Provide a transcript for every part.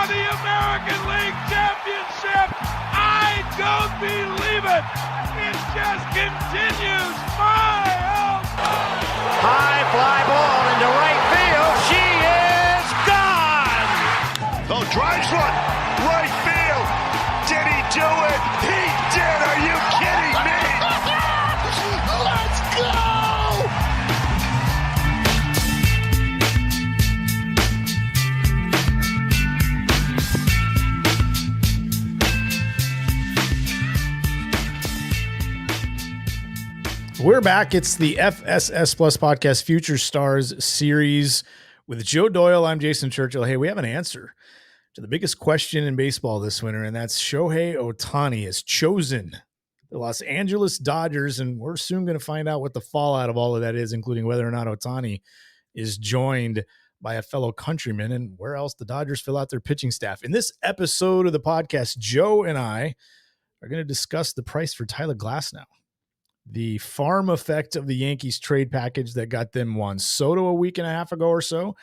the American League Championship. I don't believe it. It just continues. My, oh my. High fly ball into right field. She is gone. Oh, drives one. Right field. Did he do it? He did. Are you kidding me? Let's go. We're back. It's the FSS Plus Podcast Future Stars series with Joe Doyle. I'm Jason Churchill. Hey, we have an answer to the biggest question in baseball this winter, and that's Shohei Ohtani has chosen the Los Angeles Dodgers, and we're soon going to find out what the fallout of all of that is, including whether or not Ohtani is joined by a fellow countryman and where else the Dodgers fill out their pitching staff. In this episode of the podcast, Joe and I are going to discuss the price for Tyler Glasnow, the farm effect of the Yankees trade package that got them Juan Soto a week and a half ago or so,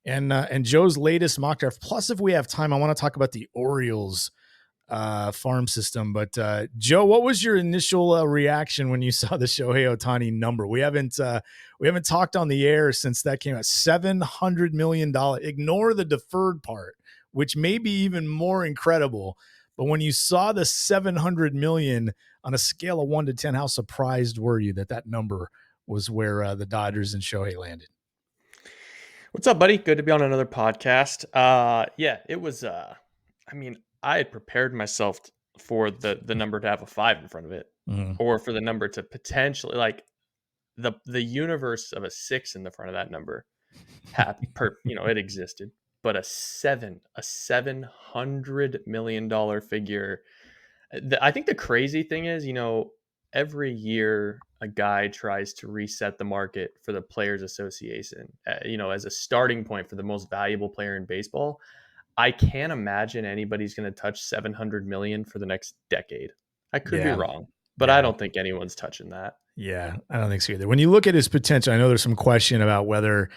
and Joe's latest mock draft. Plus, if we have time, I want to talk about the Orioles farm system. But Joe, what was your initial reaction when you saw the Shohei Ohtani number? We haven't talked on the air since that came out. $700 million. Ignore the deferred part, which may be even more incredible. But when you saw the $700 million on a scale of 1 to 10, how surprised were you that number was where the Dodgers and Shohei landed? What's up, buddy? Good to be on another podcast. Yeah, it was. I had prepared myself for the number to have a 5 in front of it, or for the number to potentially, like, the universe of a 6 in the front of that number. It existed, but a $700 million figure. I think the crazy thing is, every year a guy tries to reset the market for the Players Association, as a starting point for the most valuable player in baseball. I can't imagine anybody's going to touch 700 million for the next decade. I could be wrong, but I don't think anyone's touching that. Yeah, I don't think so either. When you look at his potential, I know there's some question about whether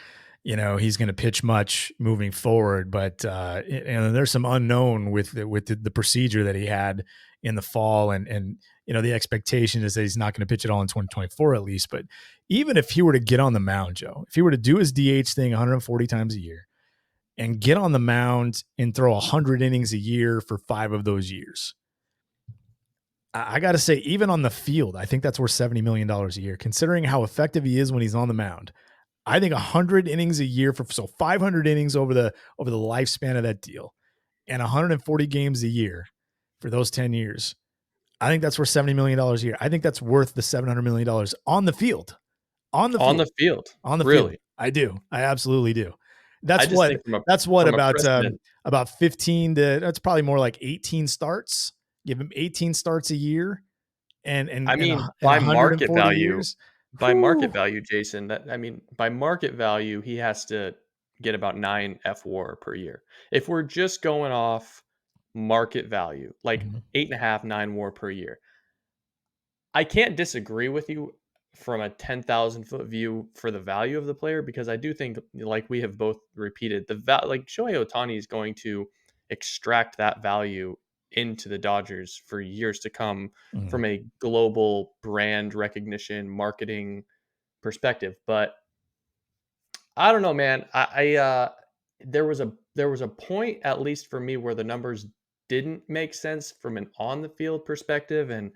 he's going to pitch much moving forward, but and there's some unknown with the procedure that he had in the fall, and the expectation is that he's not going to pitch it all in 2024 at least. But even if he were to get on the mound, Joe, if he were to do his DH thing 140 times a year and get on the mound and throw 100 innings a year for 5 of those years, I got to say, even on the field, I think that's worth $70 million a year, considering how effective he is when he's on the mound. I think 100 innings a year so 500 innings over the lifespan of that deal, and 140 games a year for those 10 years. I think that's worth $70 million a year. I think that's worth the $700 million on the field. On the field. I do. I absolutely do. That's about 15 to, that's probably more like 18 starts. Give him 18 starts a year. And by market value, Jason, by market value, he has to get about 9 FWAR per year. If we're just going off market value, like 8.5, 9 WAR per year, I can't disagree with you from a 10,000 foot view for the value of the player, because I do think, like we have both repeated, like Shohei Ohtani is going to extract that value into the Dodgers for years to come from a global brand recognition, marketing perspective. But I don't know, man. There was a point, at least for me, where the numbers didn't make sense from an on the field perspective, and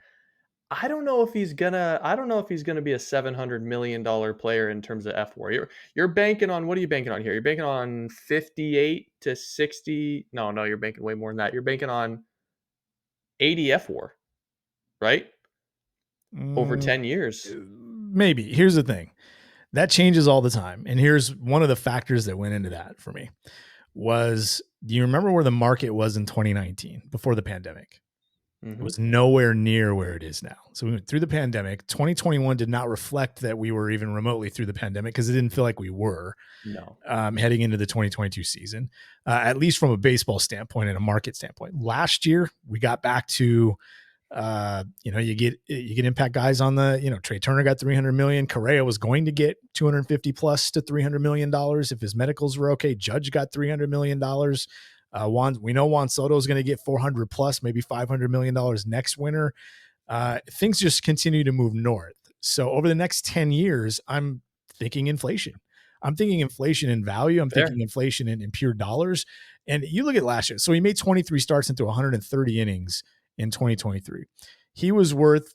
I don't know if he's gonna be a $700 million player in terms of FWAR. You're banking on, what are you banking on here? You're banking on 58 to 60. No, you're banking way more than that. You're banking on 80 FWAR, right? Over 10 years. Maybe. Here's the thing. That changes all the time. And here's one of the factors that went into that for me was, do you remember where the market was in 2019 before the pandemic? It was nowhere near where it is now. So we went through the pandemic. 2021 did not reflect that we were even remotely through the pandemic, because it didn't feel like we were heading into the 2022 season, at least from a baseball standpoint and a market standpoint. Last year, we got back to, you get impact guys on the, Trey Turner got $300 million. Correa was going to get 250 plus to $300 million if his medicals were okay. Judge got $300 million. We know Juan Soto is going to get 400 plus, maybe $500 million next winter. Things just continue to move north. So over the next 10 years, I'm thinking inflation. I'm thinking inflation in value. I'm thinking inflation in pure dollars. And you look at last year. So he made 23 starts into 130 innings in 2023. He was worth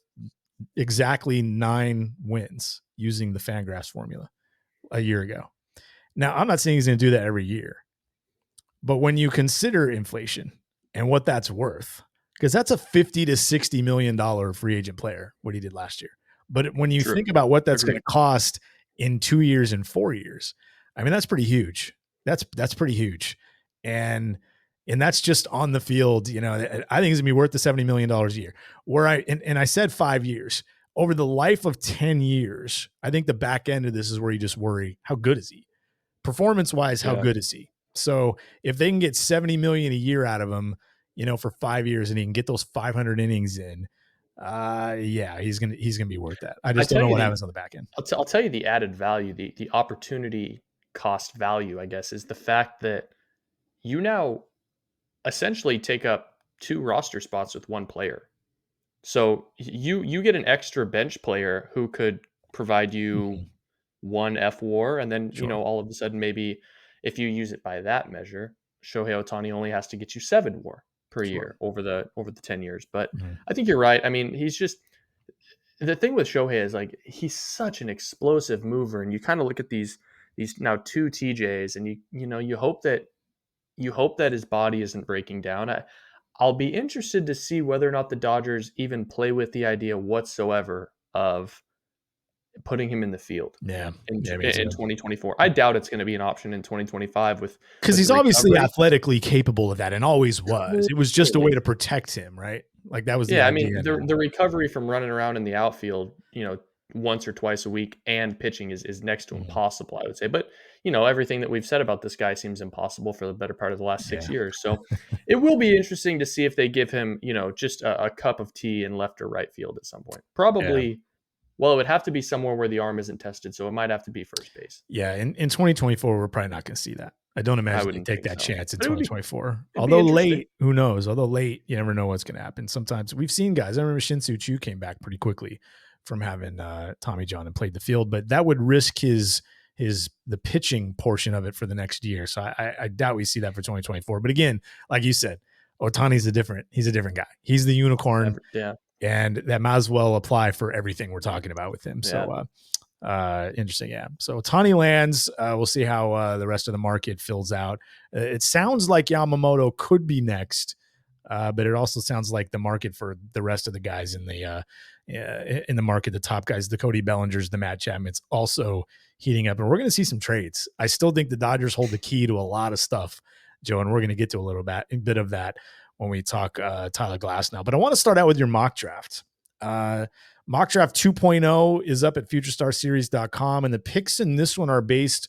exactly 9 wins using the Fangraphs formula a year ago. Now, I'm not saying he's going to do that every year, but when you consider inflation and what that's worth, because that's a $50 to $60 million free agent player, what he did last year. But when you think about what that's going to cost in 2 years and 4 years, I mean, that's pretty huge. That's pretty huge. And that's just on the field. You know, I think it's gonna be worth the $70 million a year. And I said 5 years. Over the life of 10 years, I think the back end of this is where you just worry, how good is he? Performance-wise, how good is he? So if they can get $70 million a year out of him, you know, for 5 years, and he can get those 500 innings in, he's gonna be worth that. I just don't know what happens on the back end. I'll tell you the added value, the opportunity cost value, I guess, is the fact that you now essentially take up 2 roster spots with 1 player. So you get an extra bench player who could provide you 1 FWAR, and then, you know, all of a sudden, maybe if you use it by that measure, Shohei Ohtani only has to get you 7 WAR per year over the 10 years. But I think you're right. I mean, he's just, the thing with Shohei is, like, he's such an explosive mover, and you kind of look at these now 2 TJs, and you hope that his body isn't breaking down. I'll be interested to see whether or not the Dodgers even play with the idea whatsoever of putting him in the field in 2024. I doubt it's going to be an option in 2025 because he's obviously athletically capable of that and always was. It was just a way to protect him, right? Like that was the idea. I mean, the recovery from running around in the outfield, you know, once or twice a week and pitching is next to impossible, I would say. But, you know, everything that we've said about this guy seems impossible for the better part of the last 6 years. So it will be interesting to see if they give him, you know, just a cup of tea in left or right field at some point. Probably, well, it would have to be somewhere where the arm isn't tested. So it might have to be first base. Yeah. In 2024, we're probably not going to see that. I don't imagine they take that chance in 2024. Although late, who knows? Although late, you never know what's going to happen. Sometimes we've seen guys. I remember Shin-Soo Choo came back pretty quickly from having Tommy John and played the field, but that would risk the pitching portion of it for the next year. So I doubt we see that for 2024. But again, like you said, Ohtani's he's a different guy. He's the unicorn. And that might as well apply for everything we're talking about with him. So interesting. Yeah. So Ohtani lands. We'll see how the rest of the market fills out. It sounds like Yamamoto could be next. But it also sounds like the market for the rest of the guys in the market, the top guys, the Cody Bellingers, the Matt Chapmans, also heating up. And we're going to see some trades. I still think the Dodgers hold the key to a lot of stuff, Joe, and we're going to get to a bit of that when we talk Tyler Glasnow. But I want to start out with your mock draft. Mock draft 2.0 is up at futurestarseries.com, and the picks in this one are based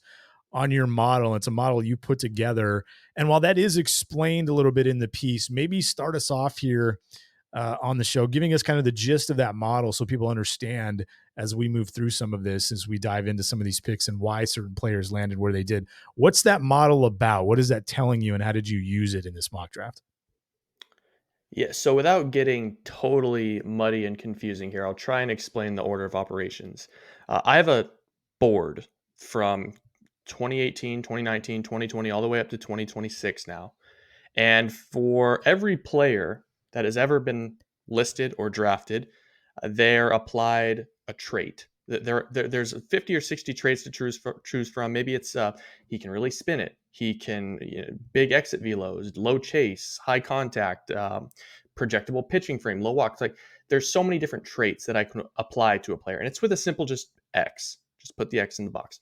on your model. It's a model you put together. And while that is explained a little bit in the piece, maybe start us off here on the show, giving us kind of the gist of that model so people understand as we move through some of this, as we dive into some of these picks and why certain players landed where they did. What's that model about? What is that telling you, and how did you use it in this mock draft? Yeah, so without getting totally muddy and confusing here, I'll try and explain the order of operations. I have a board from 2018, 2019, 2020, all the way up to 2026 now. And for every player that has ever been listed or drafted, they're applied a trait. There's 50 or 60 traits to choose from. Maybe it's he can really spin it. He can big exit velos, low chase, high contact, projectable pitching frame, low walks. Like there's so many different traits that I can apply to a player, and it's with a simple just X. Just put the X in the box.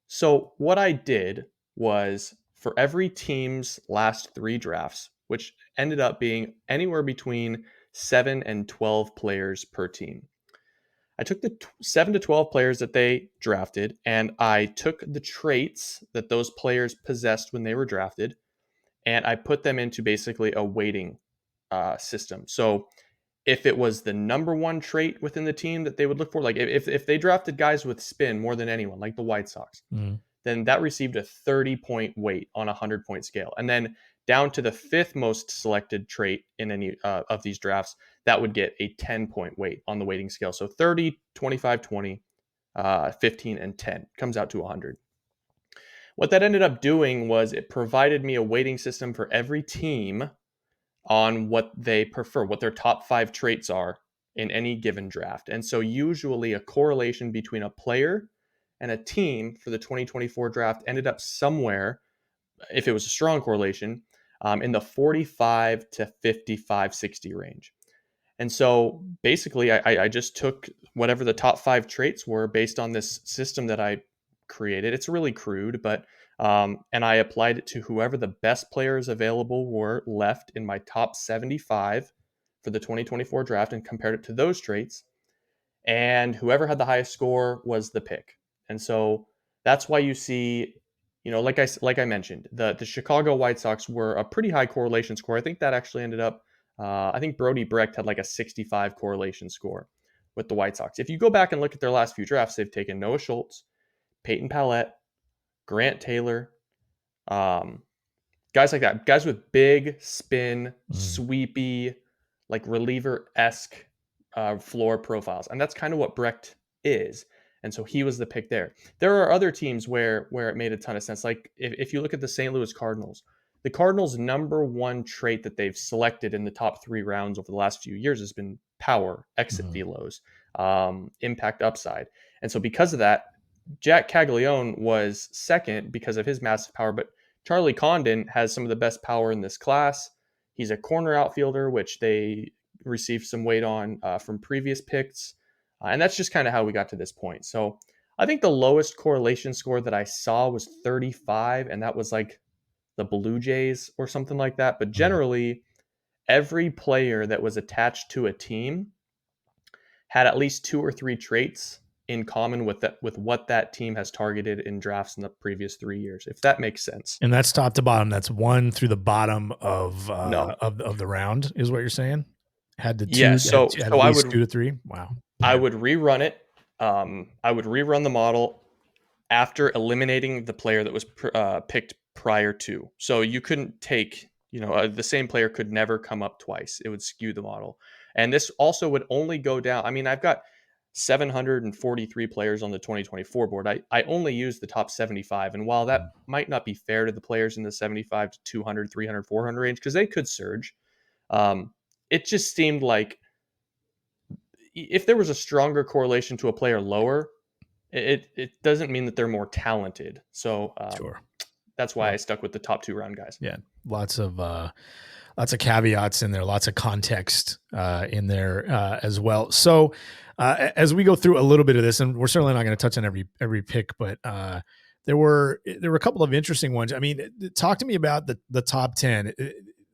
So what I did was for every team's last 3 drafts, which ended up being anywhere between 7 and 12 players per team. I took the 7 to 12 players that they drafted, and I took the traits that those players possessed when they were drafted, and I put them into basically a weighting system. So if it was the number 1 trait within the team that they would look for, like if they drafted guys with spin more than anyone, like the White Sox, then that received a 30-point weight on a 100-point scale. And then down to the 5th most selected trait in any of these drafts, that would get a 10-point weight on the weighting scale. So 30, 25, 20, 15, and 10 comes out to 100. What that ended up doing was it provided me a weighting system for every team on what they prefer, what their top 5 traits are in any given draft. And so usually a correlation between a player and a team for the 2024 draft ended up somewhere, if it was a strong correlation, in the 45 to 55, 60 range. And so basically, I just took whatever the top 5 traits were based on this system that I created. It's really crude, but and I applied it to whoever the best players available were left in my top 75 for the 2024 draft and compared it to those traits. And whoever had the highest score was the pick. And so that's why you see, like I mentioned, the Chicago White Sox were a pretty high correlation score. I think that actually ended up, I think Brody Brecht had like a 65 correlation score with the White Sox. If you go back and look at their last few drafts, they've taken Noah Schultz, Peyton Pallette, Grant Taylor, guys like that, guys with big spin, sweepy, like reliever-esque floor profiles. And that's kind of what Brecht is. And so he was the pick there. There are other teams where it made a ton of sense. Like if you look at the St. Louis Cardinals, the Cardinals' number one trait that they've selected in the top 3 rounds over the last few years has been power, exit velos, impact upside. And so because of that, Jack Caglione was second because of his massive power, but Charlie Condon has some of the best power in this class. He's a corner outfielder, which they received some weight on from previous picks. And that's just kind of how we got to this point. So I think the lowest correlation score that I saw was 35, and that was like the Blue Jays or something like that. But generally, every player that was attached to a team had at least 2 or 3 traits in common with what that team has targeted in drafts in the previous 3 years, if that makes sense. And that's top to bottom. That's 1 through the bottom of No. of the round, is what you're saying? Had the 2, Yeah, so at I least would 2 to 3. Wow. I would rerun it. I would rerun the model after eliminating the player that was picked prior to. So you couldn't take, the same player could never come up twice. It would skew the model. And this also would only go down. I mean, I've got 743 players on the 2024 board. I only use the top 75. And while that might not be fair to the players in the 75 to 200, 300, 400 range, because they could surge, it just seemed like if there was a stronger correlation to a player lower, it doesn't mean that they're more talented. So Sure. that's why I stuck with the top 2 round guys. Yeah, lots of caveats in there, lots of context in there as well. So as we go through a little bit of this, and we're certainly not going to touch on every pick, but there were a couple of interesting ones. I mean, talk to me about the top 10.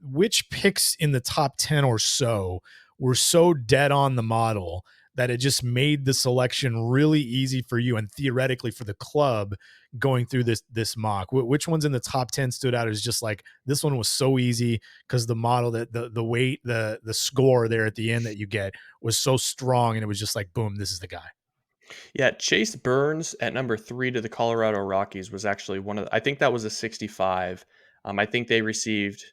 Which picks in the top 10 or so were so dead on the model that it just made the selection really easy for you and theoretically for the club going through this mock? Which ones in the top 10 stood out as just like, this one was so easy because the model, that the weight, the score there at the end that you get was so strong, and it was just like, boom, this is the guy. Yeah, Chase Burns at number 3 to the Colorado Rockies was actually I think that was a 65. I think they received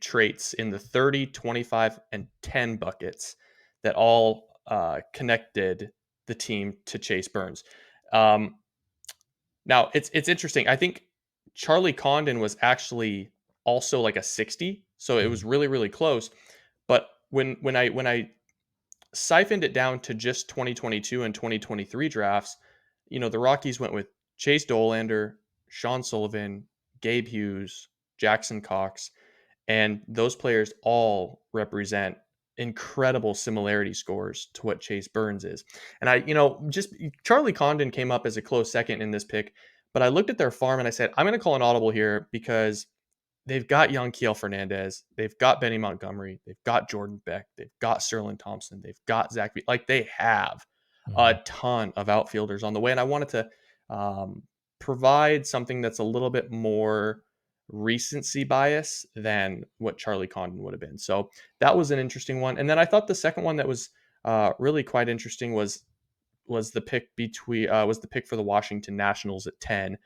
traits in the 30, 25, and 10 buckets that all connected the team to Chase Burns. Now it's interesting. I think Charlie Condon was actually also like a 60, so it was really, really close. But when I siphoned it down to just 2022 and 2023 drafts, the Rockies went with Chase Dollander, Sean Sullivan, Gabe Hughes, Jackson Cox, and those players all represent incredible similarity scores to what Chase Burns is. And just Charlie Condon came up as a close second in this pick, but I looked at their farm and I said, I'm going to call an audible here because they've got young Kiel Fernandez, they've got Benny Montgomery, they've got Jordan Beck, they've got Sterling Thompson, they've got Zach. Like, they have a ton of outfielders on the way, and I wanted to provide something that's a little bit more recency bias than what Charlie Condon would have been. So that was an interesting one. And then I thought the second one that was really quite interesting was the pick for the Washington Nationals at 10.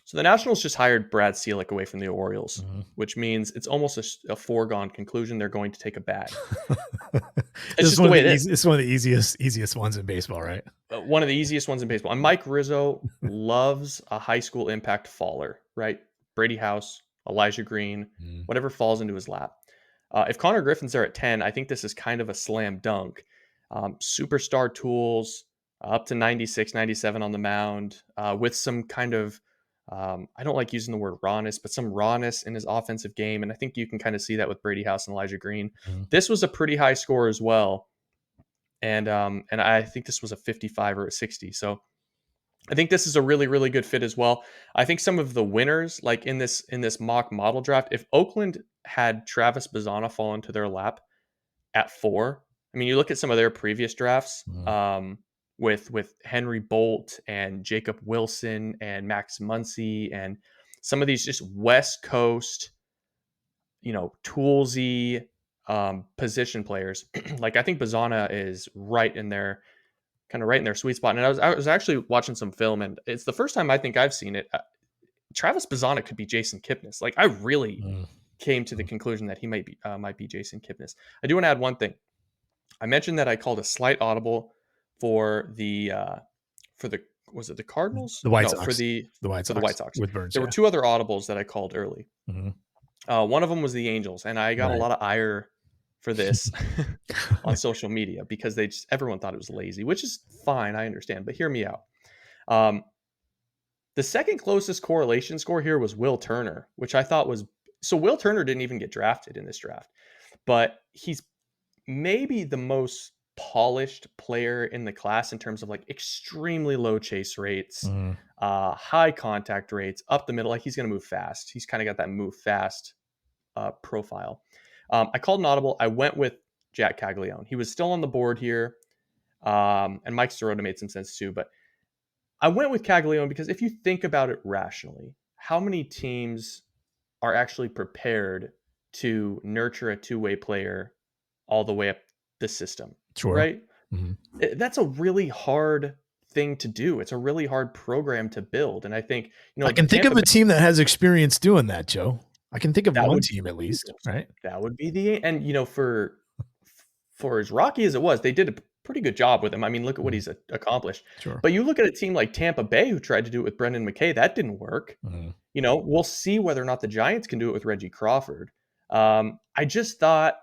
So the Nationals just hired Brad Ciolek away from the Orioles, which means it's almost a foregone conclusion they're going to take a bat. It's just the way it is. It's one of the easiest ones in baseball, right? One of the easiest ones in baseball. And Mike Rizzo loves a high school impact faller, right? Brady House, Elijah Green, whatever falls into his lap. If Connor Griffin's there at 10, I think this is kind of a slam dunk. Superstar tools, up to 96, 97 on the mound, with some kind of, I don't like using the word rawness, but some rawness in his offensive game. And I think you can kind of see that with Brady House and Elijah Green. This was a pretty high score as well. And I think this was a 55 or a 60. So I think this is a really, really good fit as well. I think some of the winners, like in this mock model draft, if Oakland had Travis Bazzana fall into their lap at 4, I mean, you look at some of their previous drafts, with Henry Bolt and Jacob Wilson and Max Muncy and some of these just West Coast, toolsy position players. Like I think Bazzana is right in their sweet spot. And I was actually watching some film, and it's the first time I think I've seen it. Travis Bazzana could be Jason Kipnis. Like I really came to the conclusion that he might be Jason Kipnis. I do want to add one thing. I mentioned that I called a slight audible for the was it the Cardinals? The White Sox. For the White Sox. With Burns. There were 2 other audibles that I called early. One of them was the Angels, and I got a lot of ire for this on social media because everyone thought it was lazy, which is fine. I understand, but hear me out. The second closest correlation score here was Will Turner, which I thought was, so Will Turner didn't even get drafted in this draft, but he's maybe the most polished player in the class in terms of like extremely low chase rates, high contact rates, up the middle. Like he's going to move fast. He's kind of got that move fast profile. I called an audible. I went with Jack Caglione. He was still on the board here. And Mike Sirota made some sense too, but I went with Caglione because if you think about it rationally, how many teams are actually prepared to nurture a two-way player all the way up the system? Sure. Right? That's a really hard thing to do. It's a really hard program to build. And I think, I can think of a team that has experience doing that, Joe. I can think of one team at least, right? That would be and for as rocky as it was, they did a pretty good job with him. I mean, look at what he's accomplished. Sure. But you look at a team like Tampa Bay who tried to do it with Brendan McKay, that didn't work. We'll see whether or not the Giants can do it with Reggie Crawford. I just thought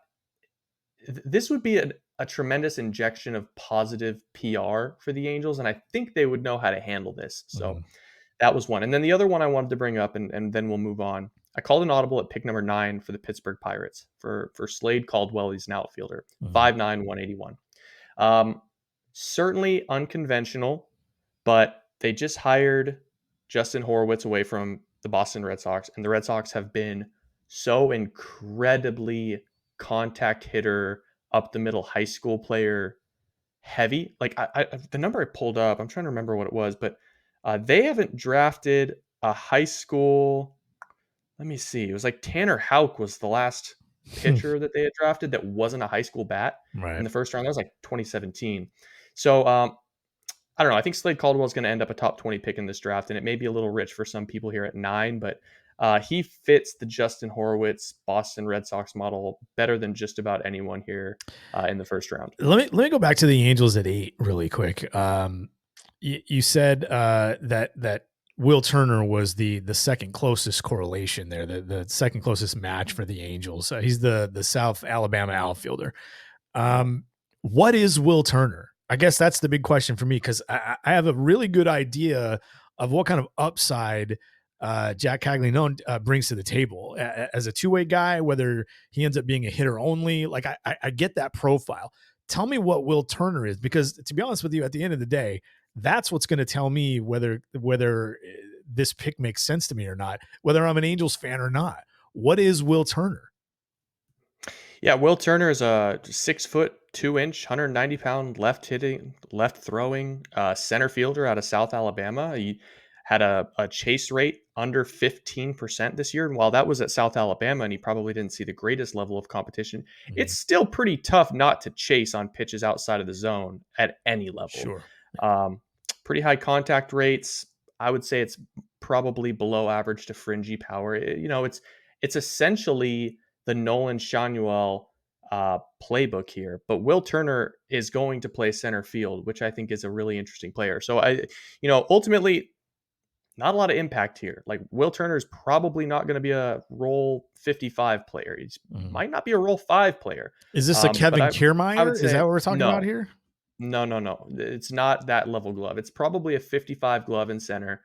this would be a tremendous injection of positive PR for the Angels, and I think they would know how to handle this. So that was one. And then the other one I wanted to bring up, and then we'll move on. I called an audible at pick number 9 for the Pittsburgh Pirates for Slade Caldwell. He's an outfielder, 5'9", 181. Certainly unconventional, but they just hired Justin Horwitz away from the Boston Red Sox, and the Red Sox have been so incredibly contact hitter, up the middle high school player heavy. Like the number I pulled up, I'm trying to remember what it was, but they haven't drafted a high school. Let me see. It was like Tanner Houck was the last pitcher that they had drafted that wasn't a high school bat in the first round. That was like 2017. So I don't know. I think Slade Caldwell is going to end up a top 20 pick in this draft, and it may be a little rich for some people here at 9, but he fits the Justin Horwitz Boston Red Sox model better than just about anyone here in the first round. Let me go back to the Angels at 8 really quick. You said that Will Turner was the second closest correlation there, the second closest match for the Angels. He's the South Alabama outfielder. What is Will Turner? I guess that's the big question for me, because I have a really good idea of what kind of upside Jack Caglione brings to the table as a two-way guy, whether he ends up being a hitter only. Like I get that profile. Tell me what Will Turner is, because to be honest with you, at the end of the day, that's what's going to tell me whether this pick makes sense to me or not, whether I'm an Angels fan or not. What is Will Turner? Yeah, Will Turner is a 6'2", 190-pound left throwing center fielder out of South Alabama. He had a chase rate under 15% this year. And while that was at South Alabama and he probably didn't see the greatest level of competition, it's still pretty tough not to chase on pitches outside of the zone at any level. Sure. Pretty high contact rates. I would say it's probably below average to fringy power. It's essentially the Nolan Schanuel playbook here, but Will Turner is going to play center field, which I think is a really interesting player. So ultimately, not a lot of impact here. Like Will Turner is probably not going to be a role 55 player. He might not be a role 5 player. Is this a Kevin Kiermaier? Is that what we're talking about here? No. It's not that level glove. It's probably a 55 glove in center.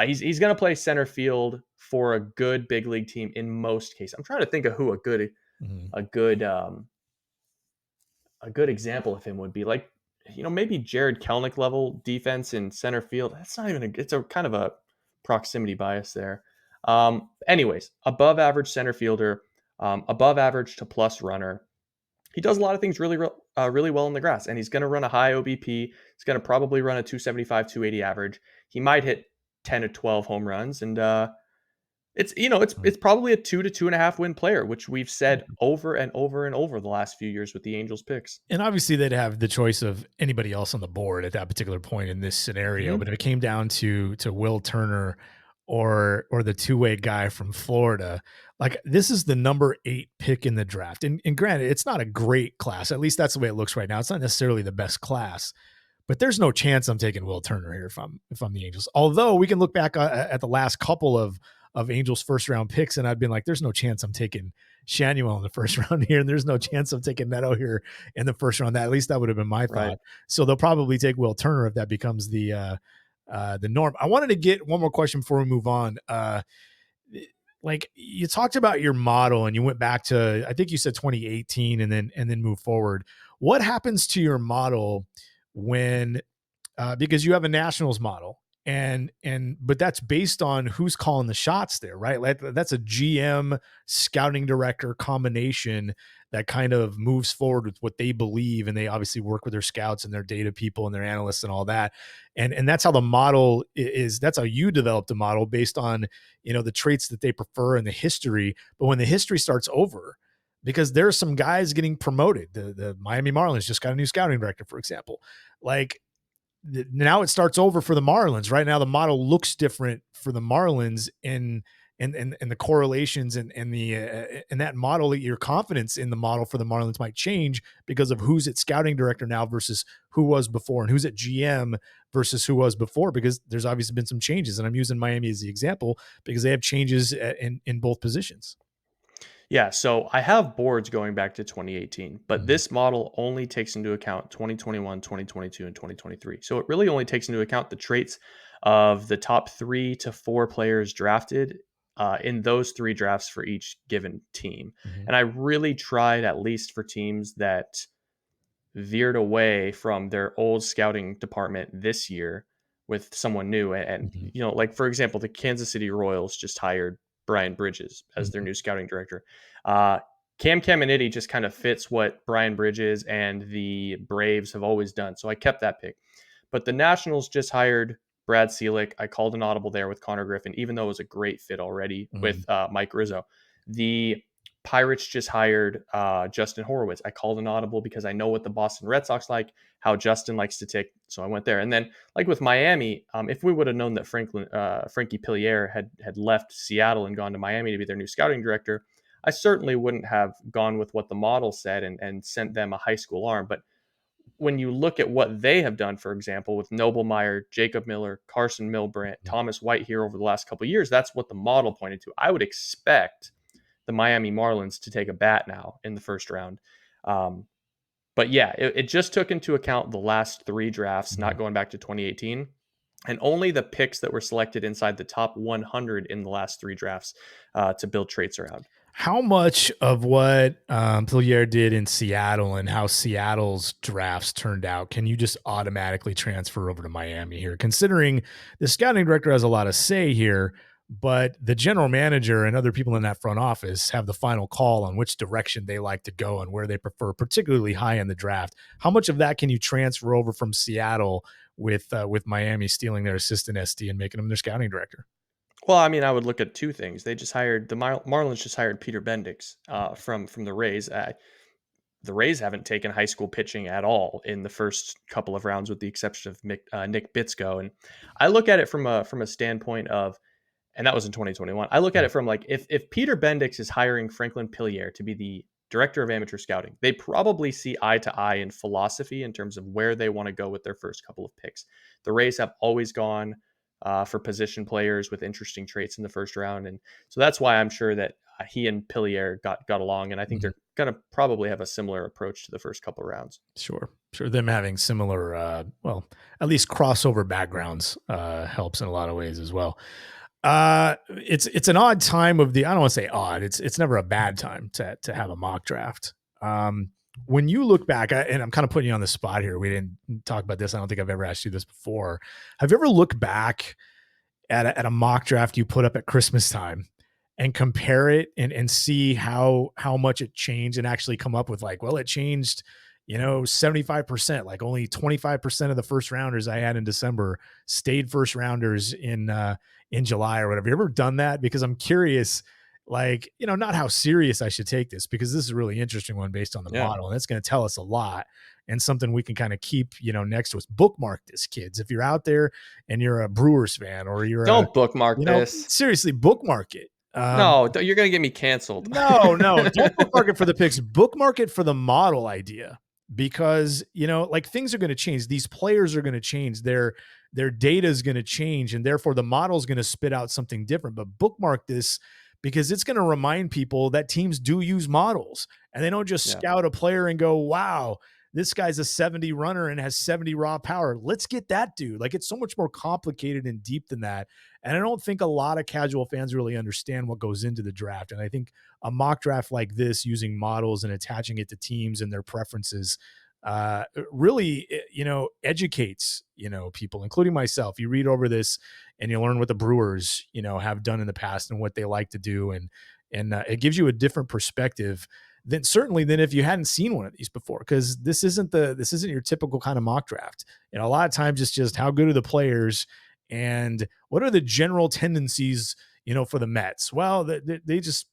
He's going to play center field for a good big league team in most cases. I'm trying to think of who a good example of him would be. Like, maybe Jared Kelnick level defense in center field. That's not even it's a kind of a proximity bias there. Anyways, above average center fielder, above average to plus runner. He does a lot of things really well in the grass, and he's going to run a high OBP. He's going to probably run a 275, 280 average. He might hit 10 to 12 home runs, and it's probably a 2 to 2.5 win player, which we've said over and over and over the last few years with the Angels picks. And obviously they'd have the choice of anybody else on the board at that particular point in this scenario. But if it came down to Will Turner or the two-way guy from Florida, like this is the number 8 pick in the draft. And granted, it's not a great class. At least that's the way it looks right now. It's not necessarily the best class, but there's no chance I'm taking Will Turner here if I'm the Angels. Although we can look back at the last couple of Angels first round picks, and I've been like, there's no chance I'm taking Schanuel in the first round here, and there's no chance I'm taking Neto here in the first round. At least that would have been my thought. Right. So they'll probably take Will Turner if that becomes the norm. I wanted to get one more question before we move on. Like you talked about your model, and you went back to, I think you said 2018, and then move forward. What happens to your model when because you have a Nationals model? But that's based on who's calling the shots there, right? Like that's a GM scouting director combination that kind of moves forward with what they believe. And they obviously work with their scouts and their data people and their analysts and all that. And that's how the model is. That's how you develop the model based on, the traits that they prefer and the history. But when the history starts over, because there are some guys getting promoted, the Miami Marlins just got a new scouting director, for example, like, now it starts over for the Marlins. Right now, the model looks different for the Marlins, and the correlations and that model, your confidence in the model for the Marlins might change because of who's at scouting director now versus who was before, and who's at GM versus who was before, because there's obviously been some changes. And I'm using Miami as the example because they have changes in both positions. Yeah, so I have boards going back to 2018, but this model only takes into account 2021, 2022, and 2023. So it really only takes into account the traits of the top 3 to 4 players drafted in those 3 drafts for each given team. And I really tried, at least for teams that veered away from their old scouting department this year with someone new. And like, for example, the Kansas City Royals just hired Brian Bridges as their new scouting director. Cam Caminiti just kind of fits what Brian Bridges and the Braves have always done. So I kept that pick. But the Nationals just hired Brad Selick. I called an audible there with Connor Griffin, even though it was a great fit already with Mike Rizzo. The Pirates just hired Justin Horowitz. I called an audible because I know what the Boston Red Sox like, how Justin likes to take. So I went there. And then, like with Miami, if we would have known that Frankie Pillier had left Seattle and gone to Miami to be their new scouting director, I certainly wouldn't have gone with what the model said and sent them a high school arm. But when you look at what they have done, for example, with Noblemeyer, Jacob Miller, Carson Milbrandt, Thomas White here over the last couple of years, that's what the model pointed to. I would expect the Miami Marlins to take a bat now in the first round. But yeah, it just took into account the last 3 drafts, not going back to 2018, and only the picks that were selected inside the top 100 in the last 3 drafts to build traits around. How much of what Pillier did in Seattle and how Seattle's drafts turned out can you just automatically transfer over to Miami here, considering the scouting director has a lot of say here, but the general manager and other people in that front office have the final call on which direction they like to go and where they prefer, particularly high in the draft. How much of that can you transfer over from Seattle with Miami stealing their assistant SD and making them their scouting director? Well, I mean, I would look at two things. They just hired the Marlins just hired Peter Bendix from the Rays. The Rays haven't taken high school pitching at all in the first couple of rounds, with the exception of Nick Bitsko. And I look at it from a standpoint of, and that was in 2021. I look at it from like, if Peter Bendix is hiring Franklin Pillier to be the director of amateur scouting, they probably see eye to eye in philosophy in terms of where they want to go with their first couple of picks. The Rays have always gone for position players with interesting traits in the first round, and so that's why I'm sure that he and Pillier got along, and I think they're going to probably have a similar approach to the first couple of rounds. Sure. Them having similar, at least crossover backgrounds helps in a lot of ways as well. It's an odd time of the, I don't want to say odd. It's never a bad time to have a mock draft. When you look back, and I'm kind of putting you on the spot here, we didn't talk about this. I don't think I've ever asked you this before. Have you ever looked back at a mock draft you put up at Christmas time and compare it and see how much it changed, and actually come up with like, well, it changed, 75%, like only 25% of the first rounders I had in December stayed first rounders in July or whatever? You ever done that? Because I'm curious, like, not how serious I should take this, because this is a really interesting one based on the model, and it's going to tell us a lot, and something we can kind of keep, next to us. Bookmark this, kids. If you're out there and you're a Brewers fan, or don't bookmark this. Seriously, bookmark it. No, you're going to get me canceled. No, don't bookmark it for the picks. Bookmark it for the model idea, because, like, things are going to change. These players are going to change. Their data is going to change, and therefore the model is going to spit out something different. But bookmark this, because it's going to remind people that teams do use models, and they don't just scout a player and go, wow, this guy's a 70 runner and has 70 raw power. Let's get that dude. Like, it's so much more complicated and deep than that. And I don't think a lot of casual fans really understand what goes into the draft. And I think a mock draft like this, using models and attaching it to teams and their preferences, really, educates, people, including myself. You read over this and you learn what the Brewers, have done in the past and what they like to do. And it gives you a different perspective than if you hadn't seen one of these before, because this isn't your typical kind of mock draft. A lot of times it's just, how good are the players and what are the general tendencies, for the Mets? Well, they just,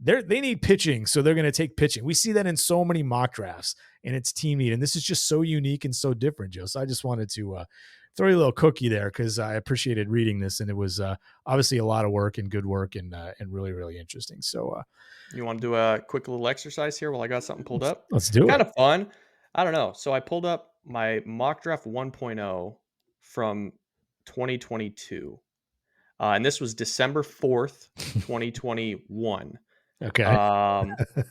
they need pitching, so they're going to take pitching. We see that in so many mock drafts, and it's team need. And this is just so unique and so different, Joe. So I just wanted to throw you a little cookie there, because I appreciated reading this, and it was obviously a lot of work and good work, and really, really interesting. So you want to do a quick little exercise here while I got something pulled up? Let's do it. Kind of fun. I don't know. So I pulled up my mock draft 1.0 from 2022. And this was December 4th, 2021. Okay.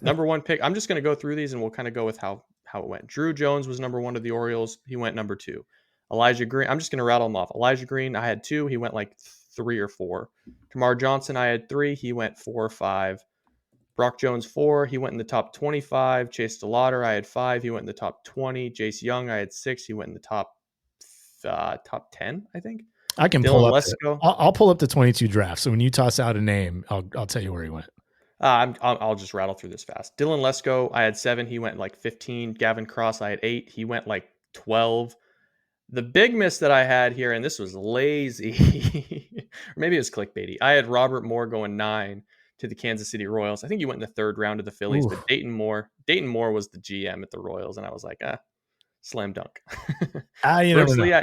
Number one pick. I'm just going to go through these and we'll kind of go with how it went. Drew Jones was number 1 of the Orioles. He went number 2. Elijah Green. I'm just going to rattle them off. Elijah Green, I had 2. He went like 3 or 4. Tamar Johnson, I had 3. He went 4 or 5. Brock Jones, 4. He went in the top 25. Chase DeLauder, I had 5. He went in the top 20. Jace Young, I had 6. He went in the top 10, I think. I can Dylan pull up. Lesko. I'll pull up the 22 draft. So when you toss out a name, I'll tell you where he went. I'll just rattle through this fast. Dylan Lesko, I had 7. He went like 15. Gavin Cross, I had 8. He went like 12. The big miss that I had here, and this was lazy, or maybe it was clickbaity. I had Robert Moore going 9 to the Kansas City Royals. I think he went in the 3rd round of the Phillies. Oof. But Dayton Moore was the GM at the Royals, and I was like, slam dunk. You never know.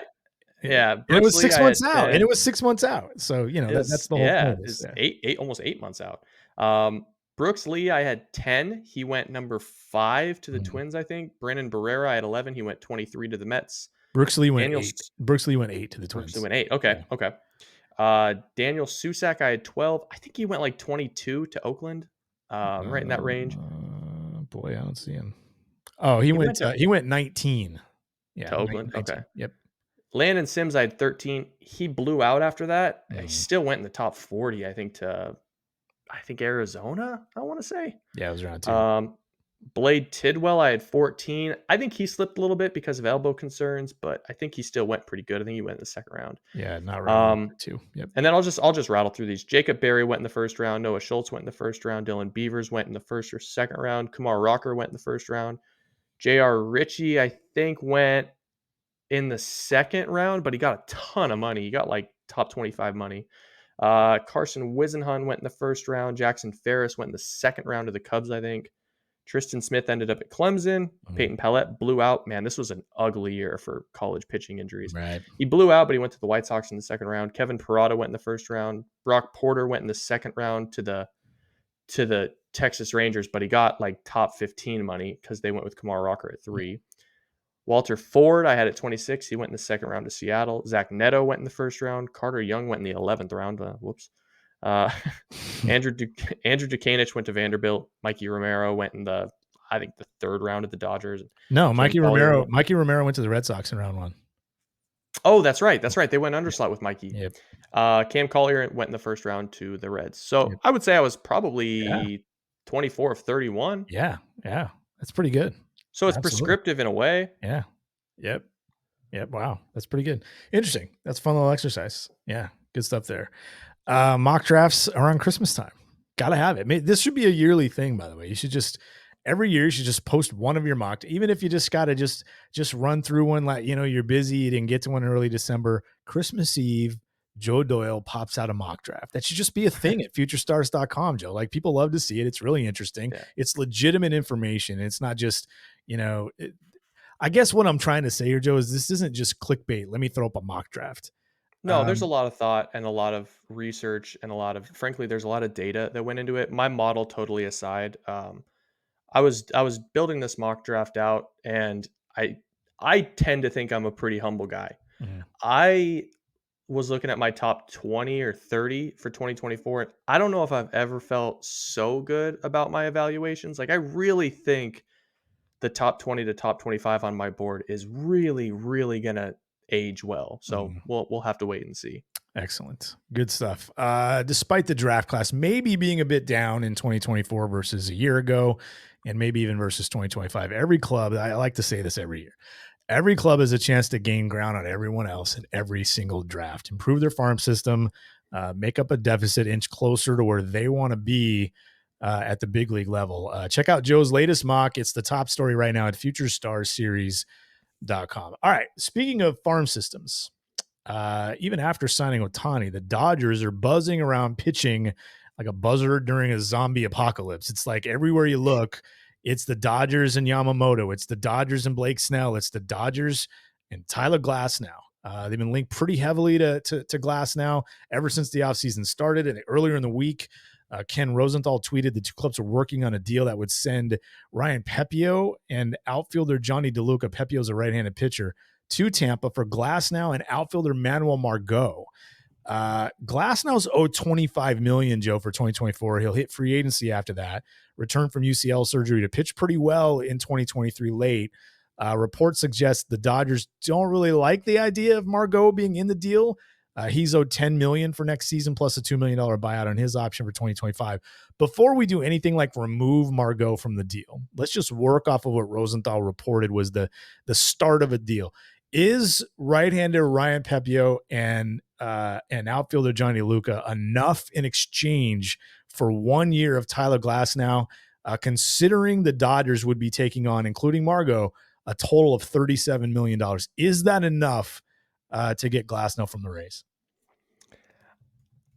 Yeah, it was 6 months out, and it was 6 months out. So that's the whole point. It's almost 8 months out. Brooks Lee, I had 10. He went number 5 to the Twins, I think. Brandon Barrera, I had 11. He went 23 to the Mets. Brooks Lee went 8. Brooks Lee went 8 to the Twins. Brooks Lee went 8. Okay, yeah. Okay. Daniel Susak, I had 12. I think he went like 22 to Oakland, right in that range. Boy, I don't see him. Oh, he went 19. Yeah, to Oakland. 19. Okay. Yep. Landon Sims, I had 13. He blew out after that. He still went in the top 40, I think, to Arizona, I want to say. Yeah, it was around 2. Blade Tidwell, I had 14. I think he slipped a little bit because of elbow concerns, but I think he still went pretty good. I think he went in the 2nd round. Yeah, not right. 2. Yep. And then I'll just rattle through these. Jacob Berry went in the 1st round. Noah Schultz went in the 1st round. Dylan Beavers went in the 1st or 2nd round. Kumar Rocker went in the 1st round. J.R. Ritchie, I think, went in the 2nd round, but he got a ton of money. He got like top 25 money. Carson Wisenhunt went in the first round. Jackson Ferris went in the second round to the Cubs, I think. Tristan Smith ended up at Clemson. Peyton Pallette blew out. Man, this was an ugly year for college pitching injuries. Right. He blew out, but he went to the White Sox in the second round. Kevin Parada went in the first round. Brock Porter went in the second round to the Texas Rangers, but he got like top 15 money because they went with Kumar Rocker at 3. Walter Ford, I had at 26. He went in the second round to Seattle. Zach Neto went in the first round. Carter Young went in the 11th round. Andrew Dukanich went to Vanderbilt. Mikey Romero went in the third round of the Dodgers. No, Mikey Romero went to the Red Sox in round 1. Oh, that's right. They went underslot with Mikey. Yep. Cam Collier went in the first round to the Reds. So I would say I was probably 24 of 31. Yeah. That's pretty good. So it's prescriptive in a way. Yeah. Yep. Wow. That's pretty good. Interesting. That's a fun little exercise. Yeah. Good stuff there. Mock drafts around Christmas time. Gotta have it. This should be a yearly thing, by the way. You should every year you should just post one of your mock, even if you just gotta just run through one, like, you're busy, you didn't get to one in early December. Christmas Eve, Joe Doyle pops out a mock draft. That should just be a thing at futurestars.com, Joe. Like, people love to see it. It's really interesting. Yeah. It's legitimate information. It's not just, I guess what I'm trying to say here, Joe, is this isn't just clickbait. Let me throw up a mock draft. No, there's a lot of thought and a lot of research and frankly, there's a lot of data that went into it. My model totally aside, I was building this mock draft out, and I tend to think I'm a pretty humble guy. Mm-hmm. I was looking at my top 20 or 30 for 2024. And I don't know if I've ever felt so good about my evaluations. Like, I really think the top 20 to top 25 on my board is really, really going to age well. So we'll have to wait and see. Excellent. Good stuff. Despite the draft class maybe being a bit down in 2024 versus a year ago, and maybe even versus 2025, every club, I like to say this every year, every club has a chance to gain ground on everyone else in every single draft, improve their farm system, make up a deficit, inch closer to where they want to be at the big league level. Check out Joe's latest mock. It's the top story right now at futurestarsseries.com. All right. Speaking of farm systems, even after signing Ohtani, the Dodgers are buzzing around pitching like a buzzard during a zombie apocalypse. It's like everywhere you look, it's the Dodgers and Yamamoto. It's the Dodgers and Blake Snell. It's the Dodgers and Tyler Glasnow. They've been linked pretty heavily to Glasnow ever since the offseason started. And earlier in the week, Ken Rosenthal tweeted the two clubs are working on a deal that would send Ryan Pepio and outfielder Johnny DeLuca. Pepio's a right-handed pitcher, to Tampa for Glasnow and outfielder Manuel Margot. Glasnow's owed $25 million, Joe, for 2024. He'll hit free agency after that. Return from UCL surgery to pitch pretty well in 2023 late. Reports suggest the Dodgers don't really like the idea of Margot being in the deal. He's owed $10 million for next season, plus a $2 million buyout on his option for 2025. Before we do anything like remove Margot from the deal, let's just work off of what Rosenthal reported was the start of a deal. Is right-hander Ryan Pepio and outfielder Johnny DeLuca enough in exchange for 1 year of Tyler Glasnow, considering the Dodgers would be taking on, including Margot, a total of $37 million? Is that enough to get Glasnow from the Rays?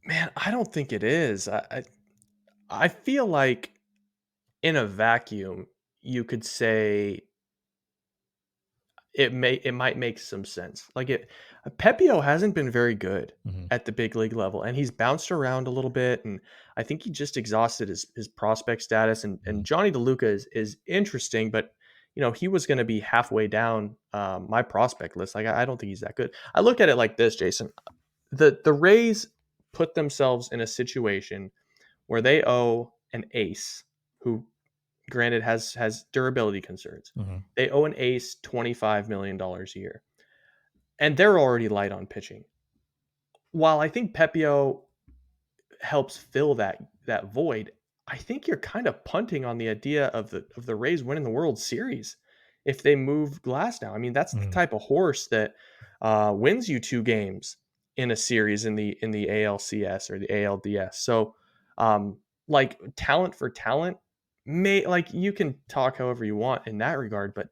Man, I don't think it is. I feel like in a vacuum, you could say it might make some sense. Like, Pepio hasn't been very good at the big league level, and he's bounced around a little bit, and I think he just exhausted his prospect status. And Johnny DeLuca is interesting, but he was going to be halfway down my prospect list. Like, I don't think he's that good. I look at it like this, Jason. The Rays put themselves in a situation where they owe an ace who, granted, has durability concerns. They owe an ace $25 million a year. And they're already light on pitching. While I think Pepio helps fill that void, I think you're kind of punting on the idea of the Rays winning the World Series if they move Glasnow. I mean, that's the type of horse that wins you 2 games in a series in the ALCS or the ALDS. So, like, talent for talent, you can talk however you want in that regard, but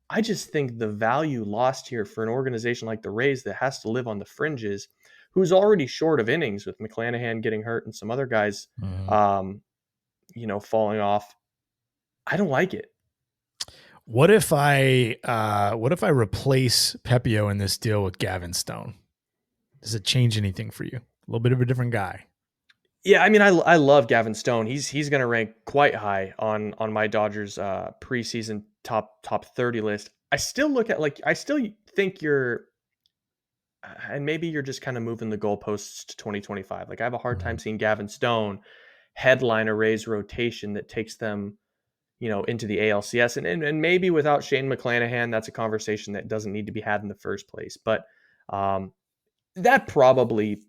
I just think the value lost here for an organization like the Rays that has to live on the fringes, who's already short of innings with McClanahan getting hurt and some other guys, falling off. I don't like it. What if I replace Pepio in this deal with Gavin Stone? Does it change anything for you? A little bit of a different guy. Yeah, I mean, I love Gavin Stone. He's going to rank quite high on my Dodgers preseason top 30 list. I still look at I still think and maybe you're just kind of moving the goalposts to 2025. Like I have a hard time seeing Gavin Stone headline a Rays rotation that takes them, into the ALCS. And maybe without Shane McClanahan, that's a conversation that doesn't need to be had in the first place. But that probably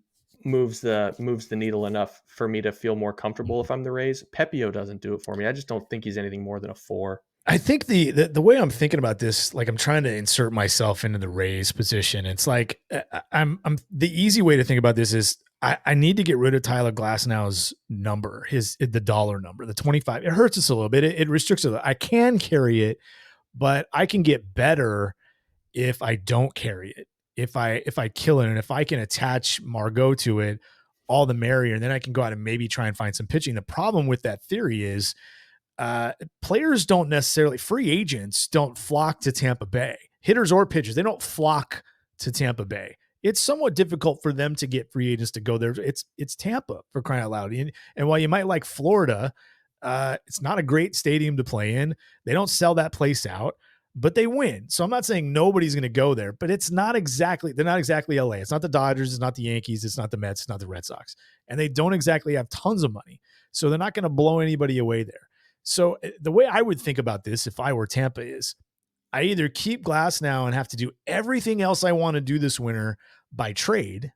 moves the needle enough for me to feel more comfortable if I'm the Rays. Pepio doesn't do it for me. I just don't think he's anything more than a 4. I think the way I'm thinking about this, like I'm trying to insert myself into the Rays position. It's like I'm the easy way to think about this is I need to get rid of Tyler Glasnow's number, the dollar number, the 25. It hurts us a little bit. It restricts it. I can carry it, but I can get better if I don't carry it. If I kill it and if I can attach Margot to it, all the merrier. And then I can go out and maybe try and find some pitching. The problem with that theory is players don't necessarily, free agents don't flock to Tampa Bay, hitters or pitchers. They don't flock to Tampa Bay. It's somewhat difficult for them to get free agents to go there. It's Tampa, for crying out loud. And while you might like Florida, it's not a great stadium to play in. They don't sell that place out, but they win. So I'm not saying nobody's going to go there, but they're not exactly LA. It's not the Dodgers. It's not the Yankees. It's not the Mets. It's not the Red Sox. And they don't exactly have tons of money. So they're not going to blow anybody away there. So the way I would think about this if I were Tampa is I either keep Glasnow and have to do everything else I want to do this winter by trade,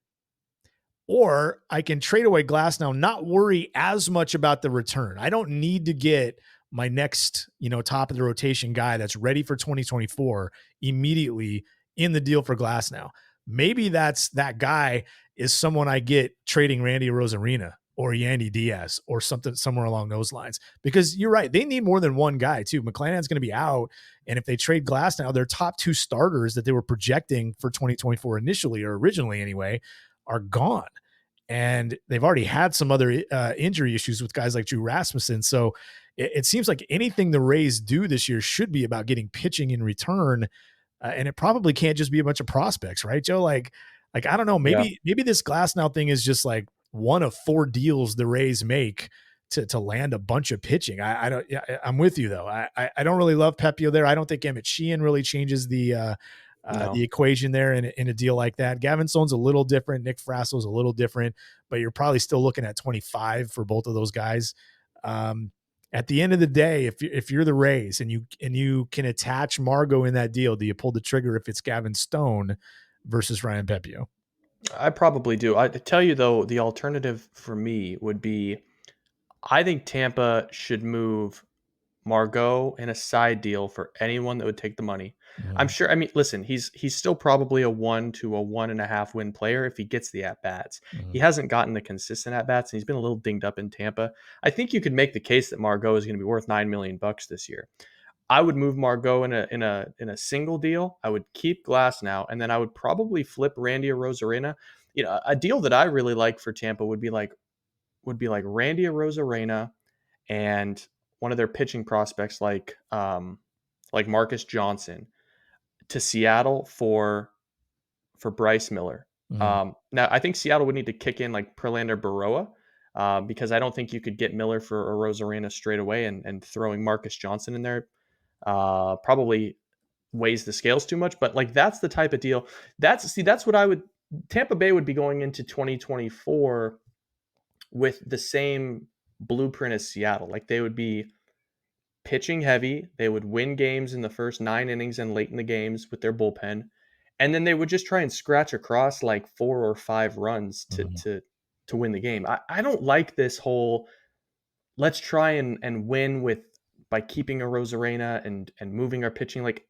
or I can trade away Glasnow, not worry as much about the return. I don't need to get my next, top of the rotation guy that's ready for 2024 immediately in the deal for Glasnow. Maybe that guy is someone I get trading Randy Rosarina or Yandy Diaz or something somewhere along those lines, because you're right. They need more than one guy too. McClanahan's going to be out. And if they trade Glasnow, their top 2 starters that they were projecting for 2024 initially, or originally anyway, are gone. And they've already had some other injury issues with guys like Drew Rasmussen. So it seems like anything the Rays do this year should be about getting pitching in return. And it probably can't just be a bunch of prospects, right, Joe? Like I don't know, maybe this Glasnow thing is just like one of 4 deals the Rays make to land a bunch of pitching. I'm with you though. I don't really love Pepio there. I don't think Emmett Sheehan really changes the equation there in a deal like that. Gavin Stone's a little different. Nick Frasso's a little different, but you're probably still looking at 25 for both of those guys. At the end of the day, if you're the Rays and you can attach Margot in that deal, do you pull the trigger if it's Gavin Stone versus Ryan Pepio? I probably do. I tell you though, the alternative for me would be, I think Tampa should move Margot in a side deal for anyone that would take the money. I'm sure. I mean, listen, he's still probably a 1 to a 1.5 win player if he gets the at bats. He hasn't gotten the consistent at bats, and he's been a little dinged up in Tampa. I think you could make the case that Margot is going to be worth $9 million this year. I would move Margot in a single deal. I would keep Glasnow, and then I would probably flip Randy Arozarena. A deal that I really like for Tampa would be like Randy Arozarena and one of their pitching prospects like Marcus Johnson to Seattle for Bryce Miller. Now I think Seattle would need to kick in like Prelander Baroa because I don't think you could get Miller for Arozarena straight away, and throwing Marcus Johnson in there probably weighs the scales too much. But like that's the type of deal. That's what I would. Tampa Bay would be going into 2024 with the same blueprint as Seattle. Like they would be pitching heavy. They would win games in the first 9 innings and late in the games with their bullpen. And then they would just try and scratch across like 4 or 5 runs to win the game. I don't like this whole let's try and win by keeping a Arozarena and moving our pitching. Like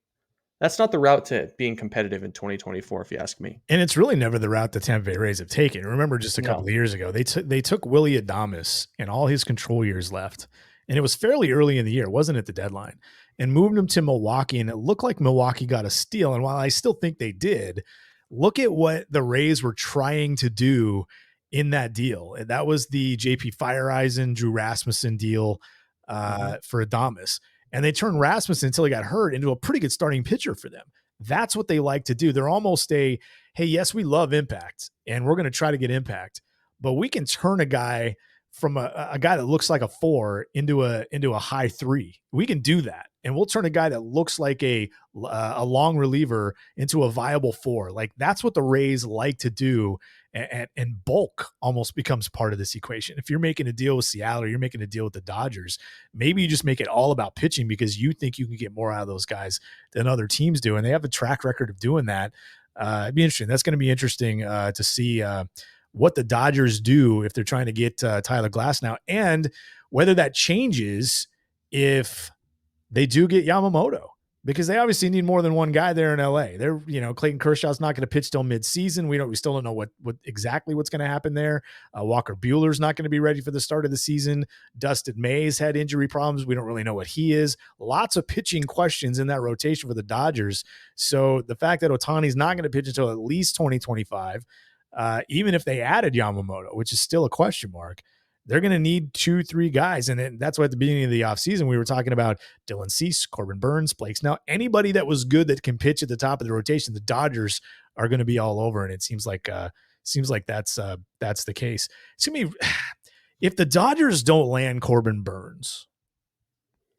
that's not the route to being competitive in 2024, if you ask me. And it's really never the route the Tampa Bay Rays have taken. Remember just a couple of years ago, they took Willy Adames and all his control years left. And it was fairly early in the year, wasn't at the deadline, and moved him to Milwaukee. And it looked like Milwaukee got a steal. And while I still think they did, look at what the Rays were trying to do in that deal. And that was the JP Fireeisen, Drew Rasmussen deal for Adames. And they turned Rasmussen, until he got hurt, into a pretty good starting pitcher for them. That's what they like to do. They're almost hey, yes, we love impact and we're going to try to get impact, but we can turn a guy from a guy that looks like a 4 into a high 3. We can do that. And we'll turn a guy that looks like a long reliever into a viable 4. Like, that's what the Rays like to do. And bulk almost becomes part of this equation. If you're making a deal with Seattle or you're making a deal with the Dodgers, maybe you just make it all about pitching because you think you can get more out of those guys than other teams do. And they have a track record of doing that. It'd be interesting. That's going to be interesting to see what the Dodgers do if they're trying to get Tyler Glasnow, and whether that changes if they do get Yamamoto, because they obviously need more than one guy there in LA. They're, Clayton Kershaw's not going to pitch till mid-season. We still don't know what exactly what's going to happen there. Walker Buehler's not going to be ready for the start of the season. Dustin May's had injury problems. We don't really know what he is. Lots of pitching questions in that rotation for the Dodgers. So the fact that Ohtani's not going to pitch until at least 2025, even if they added Yamamoto, which is still a question mark, they're going to need 2-3 guys. And that's why at the beginning of the offseason, we were talking about Dylan Cease, Corbin Burns, Blake Snell, anybody that was good that can pitch at the top of the rotation, the Dodgers are going to be all over. And it seems like that's the case. It's going to be, if the Dodgers don't land Corbin Burns,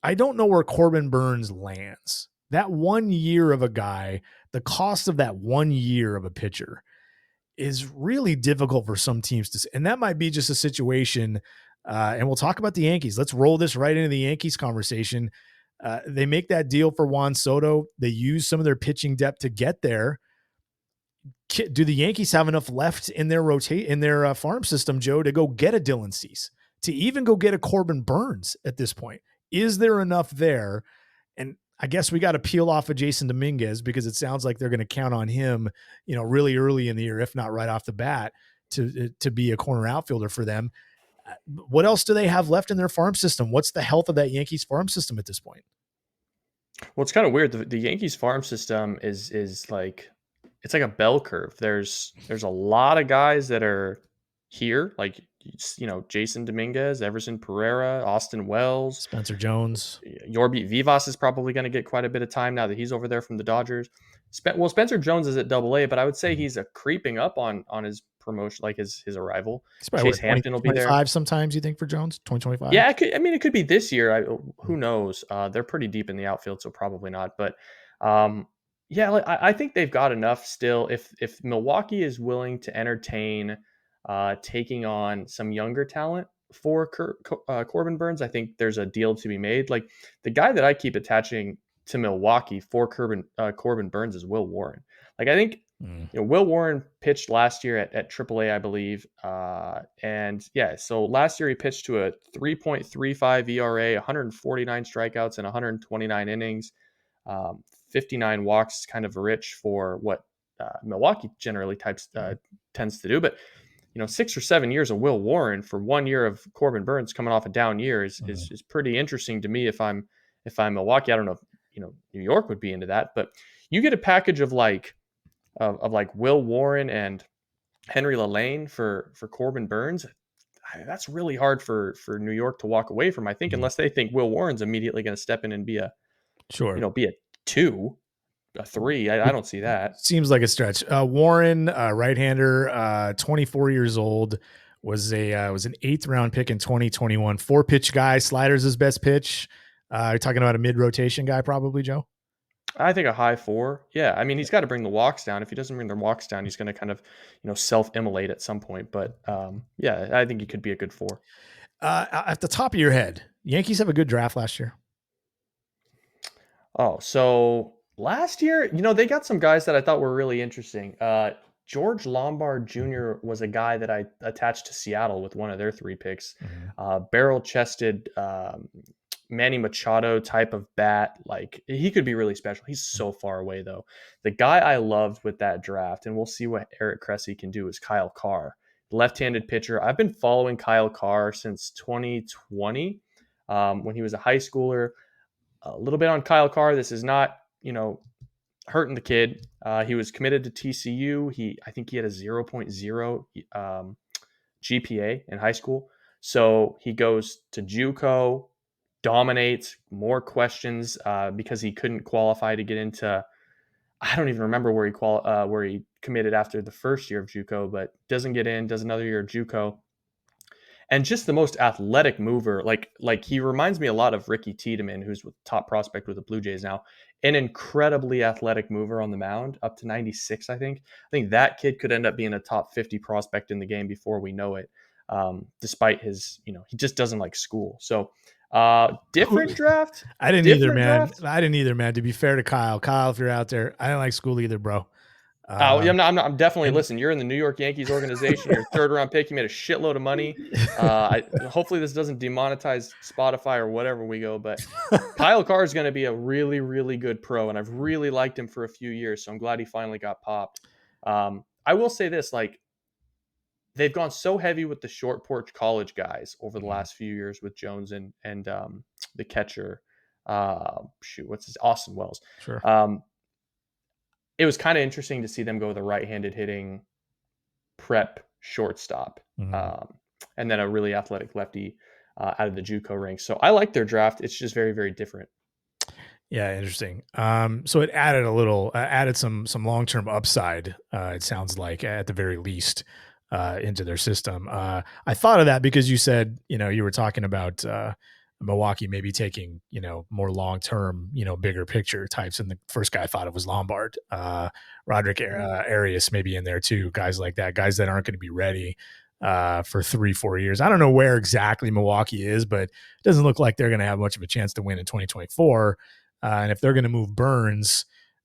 I don't know where Corbin Burns lands. That 1 year of a guy, the cost of that 1 year of a pitcher is really difficult for some teams to, and that might be just a situation. And we'll talk about the Yankees. Let's roll this right into the Yankees conversation. They make that deal for Juan Soto. They use some of their pitching depth to get there. Do the Yankees have enough left in their farm system, Joe, to go get a Dylan Cease, to even go get a Corbin Burns at this point? Is there enough there? And I guess we got to peel off of Jason Dominguez, because it sounds like they're going to count on him, really early in the year, if not right off the bat, to be a corner outfielder for them. What else do they have left in their farm system? What's the health of that Yankees farm system at this point? Well, it's kind of weird. The Yankees farm system is like, it's like a bell curve. There's a lot of guys that are here, like, Jason Dominguez, Everson Pereira, Austin Wells, Spencer Jones. Yorby Vivas is probably going to get quite a bit of time now that he's over there from the Dodgers. Spencer Jones is at AA, but I would say he's creeping up on his promotion, like his arrival. Chase Hampton will be there. Sometimes, you think, for Jones, 2025? Yeah, it could be this year. Who knows? They're pretty deep in the outfield, so probably not. But yeah, I think they've got enough still. If Milwaukee is willing to entertain taking on some younger talent for Corbin Burns, I think there's a deal to be made. Like, the guy that I keep attaching to Milwaukee for Corbin Burns is Will Warren. Like, I think Will Warren pitched last year at AAA, I believe. And yeah, so last year he pitched to a 3.35 ERA, 149 strikeouts and 129 innings, 59 walks, kind of rich for what Milwaukee generally tends to do. But 6 or 7 years of Will Warren for 1 year of Corbin Burns coming off a down year is pretty interesting to me. If I'm Milwaukee, I don't know if New York would be into that, but you get a package of like Will Warren and Henry LaLane for Corbin Burns. That's really hard for New York to walk away from, I think, unless they think Will Warren's immediately going to step in and be a 2, a 3. I don't see that. Seems like a stretch. Warren, right-hander, 24 years old, was an 8th round pick in 2021. 4-pitch guy. Slider's his best pitch. You're talking about a mid-rotation guy, probably, Joe? I think a high 4. Yeah, I mean, he's got to bring the walks down. If he doesn't bring the walks down, he's going to kind of self-immolate at some point. But yeah, I think he could be a good 4. At the top of your head, Yankees have a good draft last year. Oh, so last year, they got some guys that I thought were really interesting. George Lombard Jr. was a guy that I attached to Seattle with one of their 3 picks. Barrel-chested Manny Machado type of bat. Like, he could be really special. He's so far away, though. The guy I loved with that draft, and we'll see what Eric Cressey can do, is Kyle Carr, left-handed pitcher. I've been following Kyle Carr since 2020 when he was a high schooler. A little bit on Kyle Carr. This is not, hurting the kid. He was committed to TCU. I think he had a 0.0 GPA in high school. So he goes to JUCO, dominates, more questions because he couldn't qualify to get into. I don't even remember where he committed after the first year of JUCO, but doesn't get in. Does another year of JUCO, and just the most athletic mover. Like he reminds me a lot of Ricky Tiedemann, who's with top prospect with the Blue Jays now. An incredibly athletic mover on the mound, up to 96, I think. I think that kid could end up being a top 50 prospect in the game before we know it. Despite his, he just doesn't like school. So different draft. I didn't either, man. To be fair to Kyle, if you're out there, I didn't like school either, bro. I'm definitely listen. You're in the New York Yankees organization. You're a third round pick. You made a shitload of money. Hopefully this doesn't demonetize Spotify or whatever we go. But Kyle Carr is going to be a really, really good pro, and I've really liked him for a few years. So I'm glad he finally got popped. I will say this: like they've gone so heavy with the short porch college guys over the last few years with Jones and the catcher. What's his Austin Wells? Sure. It was kind of interesting to see them go with a right-handed hitting prep shortstop, and then a really athletic lefty out of the JUCO ranks. So I like their draft. It's just very, very different. Yeah, interesting. So it added some long-term upside. It sounds like at the very least into their system. I thought of that because you said you were talking about Milwaukee maybe taking, more long-term, bigger picture types. And the first guy I thought of was Lombard, Roderick Arias maybe in there too. Guys like that, guys that aren't going to be ready for 3-4 years. I don't know where exactly Milwaukee is, but it doesn't look like they're going to have much of a chance to win in 2024. And if they're going to move Burns,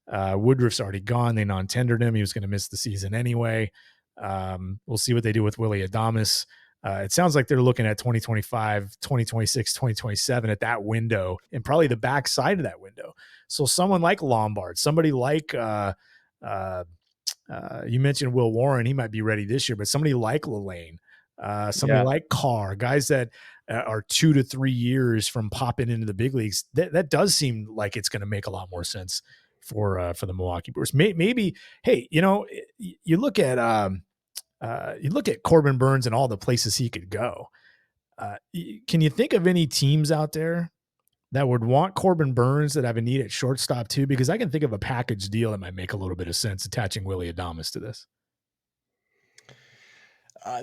Woodruff's already gone. They non-tendered him. He was going to miss the season anyway. We'll see what they do with Willy Adames. It sounds like they're looking at 2025, 2026, 2027 at that window and probably the back side of that window. So someone like Lombard, somebody like you mentioned Will Warren, he might be ready this year, but somebody like Lelane, somebody like Carr, guys that are 2 to 3 years from popping into the big leagues. That does seem like it's going to make a lot more sense for the Milwaukee Brewers. Maybe, hey, you look at Corbin Burns and all the places he could go. Can you think of any teams out there that would want Corbin Burns that have a need at shortstop too? Because I can think of a package deal that might make a little bit of sense attaching Willy Adames to this.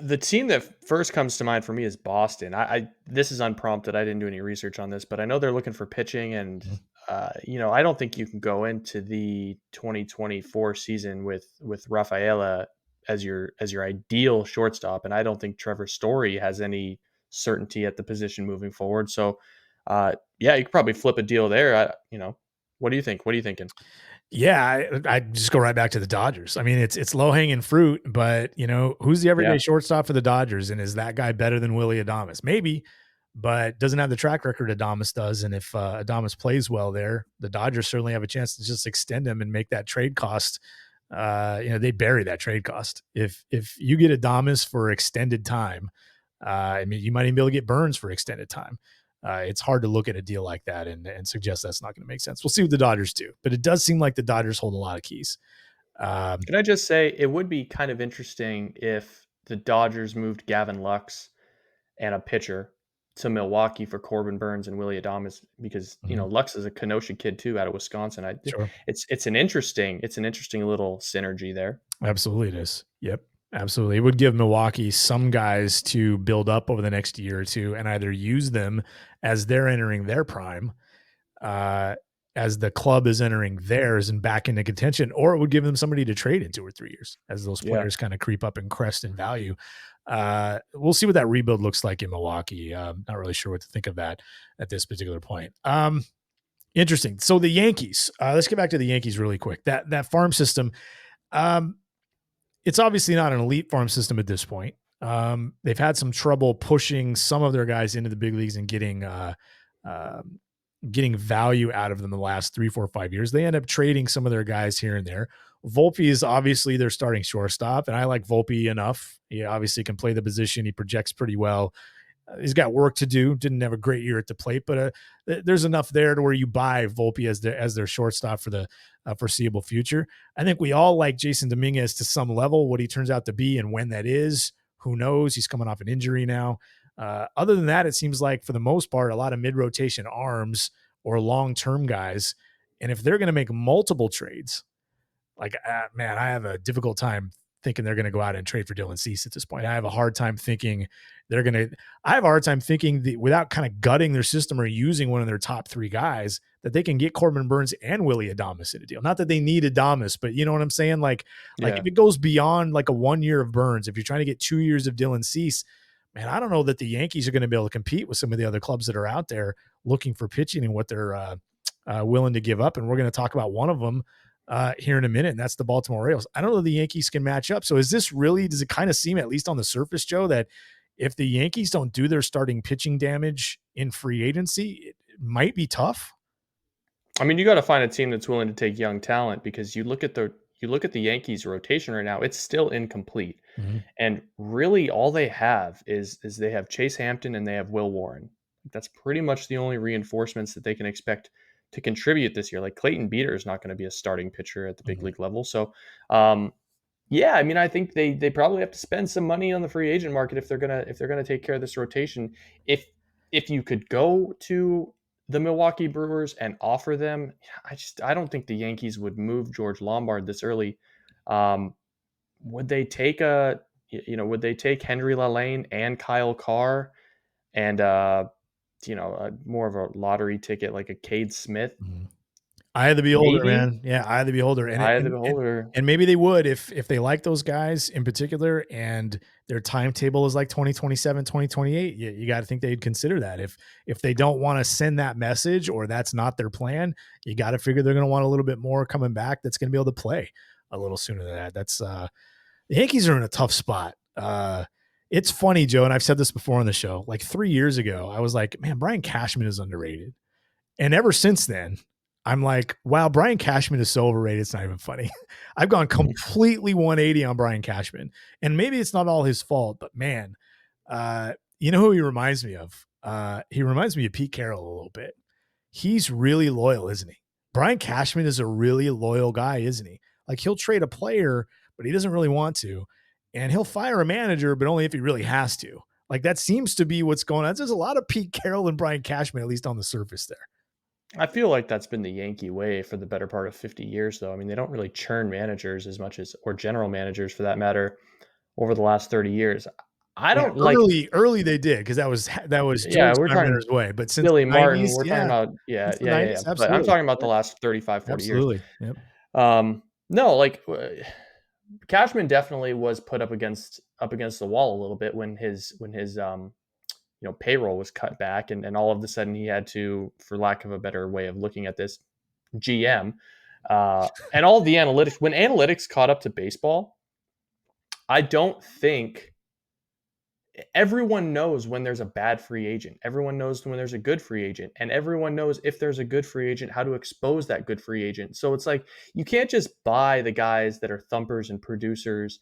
The team that first comes to mind for me is Boston. This is unprompted. I didn't do any research on this, but I know they're looking for pitching, and I don't think you can go into the 2024 season with Rafaela as your ideal shortstop, and I don't think Trevor Story has any certainty at the position moving forward. So, you could probably flip a deal there. What do you think? What are you thinking? Yeah, I just go right back to the Dodgers. I mean, it's low hanging fruit, but who's the everyday shortstop for the Dodgers, and is that guy better than Willy Adames? Maybe, but doesn't have the track record Adames does. And if Adames plays well there, the Dodgers certainly have a chance to just extend him and make that trade cost. They bury that trade cost. If you get Adames for extended time, you might even be able to get Burns for extended time. It's hard to look at a deal like that and suggest that's not going to make sense. We'll see what the Dodgers do, but it does seem like the Dodgers hold a lot of keys. Can I just say it would be kind of interesting if the Dodgers moved Gavin Lux and a pitcher to Milwaukee for Corbin Burns and Willy Adames, because Lux is a Kenosha kid too, out of Wisconsin. Sure. It's an interesting little synergy there. Absolutely it is. Yep. Absolutely. It would give Milwaukee some guys to build up over the next year or two and either use them as they're entering their prime, as the club is entering theirs and back into contention, or it would give them somebody to trade in 2 or 3 years as those players kind of creep up and crest in value. We'll see what that rebuild looks like in Milwaukee. Not really sure what to think of that at this particular point. Interesting. So the Yankees, let's get back to the Yankees really quick. That farm system, it's obviously not an elite farm system at this point. They've had some trouble pushing some of their guys into the big leagues and getting value out of them the last 3, 4, 5 years. They end up trading some of their guys here and there. Volpe is obviously their starting shortstop, and I like Volpe enough. He obviously can play the position. He projects pretty well. He's got work to do. Didn't have a great year at the plate, but there's enough there to where you buy Volpe as their shortstop for the foreseeable future. I think we all like Jason Dominguez to some level. What he turns out to be and when that is, who knows? He's coming off an injury now. Other than that, it seems like for the most part, a lot of mid-rotation arms or long-term guys. And if they're going to make multiple trades, like, man, I have a difficult time thinking they're going to go out and trade for Dylan Cease at this point. I have a hard time thinking without kind of gutting their system or using one of their top 3 guys, that they can get Corbin Burns and Willie Adames in a deal. Not that they need Adames, but you know what I'm saying? Like if it goes beyond like a 1 year of Burns, if you're trying to get 2 years of Dylan Cease, man, I don't know that the Yankees are going to be able to compete with some of the other clubs that are out there looking for pitching and what they're willing to give up. And we're going to talk about one of them here in a minute, and that's the Baltimore Orioles. I don't know if the Yankees can match up. So does it kind of seem, at least on the surface, Joe, that if the Yankees don't do their starting pitching damage in free agency, it might be tough? I mean, you got to find a team that's willing to take young talent, because you look at the Yankees rotation right now, it's still incomplete. Mm-hmm. And really all they have is they have Chase Hampton and they have Will Warren. That's pretty much the only reinforcements that they can expect to contribute this year. Like Clayton Beeter is not going to be a starting pitcher at the big league level. So, yeah, I mean, I think they probably have to spend some money on the free agent market if they're gonna take care of this rotation. If you could go to the Milwaukee Brewers and offer them, I don't think the Yankees would move George Lombard this early. Would they take would they take Henry LaLane and Kyle Carr and more of a lottery ticket like a Cade Smith? Eye of the beholder, man. Yeah, eye of the beholder. And maybe they would if they like those guys in particular and their timetable is like 2027, 2028. You got to think they'd consider that. If they don't want to send that message or that's not their plan, you got to figure they're going to want a little bit more coming back that's going to be able to play a little sooner than that. That's the Yankees are in a tough spot. It's funny, Joe, and I've said this before on the show. Like 3 years ago, I was like, man, Brian Cashman is underrated. And ever since then, I'm like, wow, Brian Cashman is so overrated. It's not even funny. I've gone completely 180 on Brian Cashman. And maybe it's not all his fault, but man, you know who he reminds me of? He reminds me of Pete Carroll a little bit. He's really loyal, isn't he? Brian Cashman is a really loyal guy, isn't he? Like he'll trade a player, but he doesn't really want to. And he'll fire a manager, but only if he really has to. Like that seems to be what's going on. There's a lot of Pete Carroll and Brian Cashman, at least on the surface there. I feel like that's been the Yankee way for the better part of 50 years, though. I mean, they don't really churn managers as much as, or general managers for that matter, over the last 30 years. Early they did, because that was George Steinbrenner's way. But since Billy Martin, 90s, we're talking about 90s, but I'm talking about the last 35, 40 years. Yep. No, like Cashman definitely was put up against the wall a little bit when his payroll was cut back, and all of a sudden he had to, for lack of a better way of looking at this, GM, and all the analytics. When analytics caught up to baseball, I don't think everyone knows when there's a bad free agent. Everyone knows when there's a good free agent, and everyone knows if there's a good free agent, how to expose that good free agent. So it's like, you can't just buy the guys that are thumpers and producers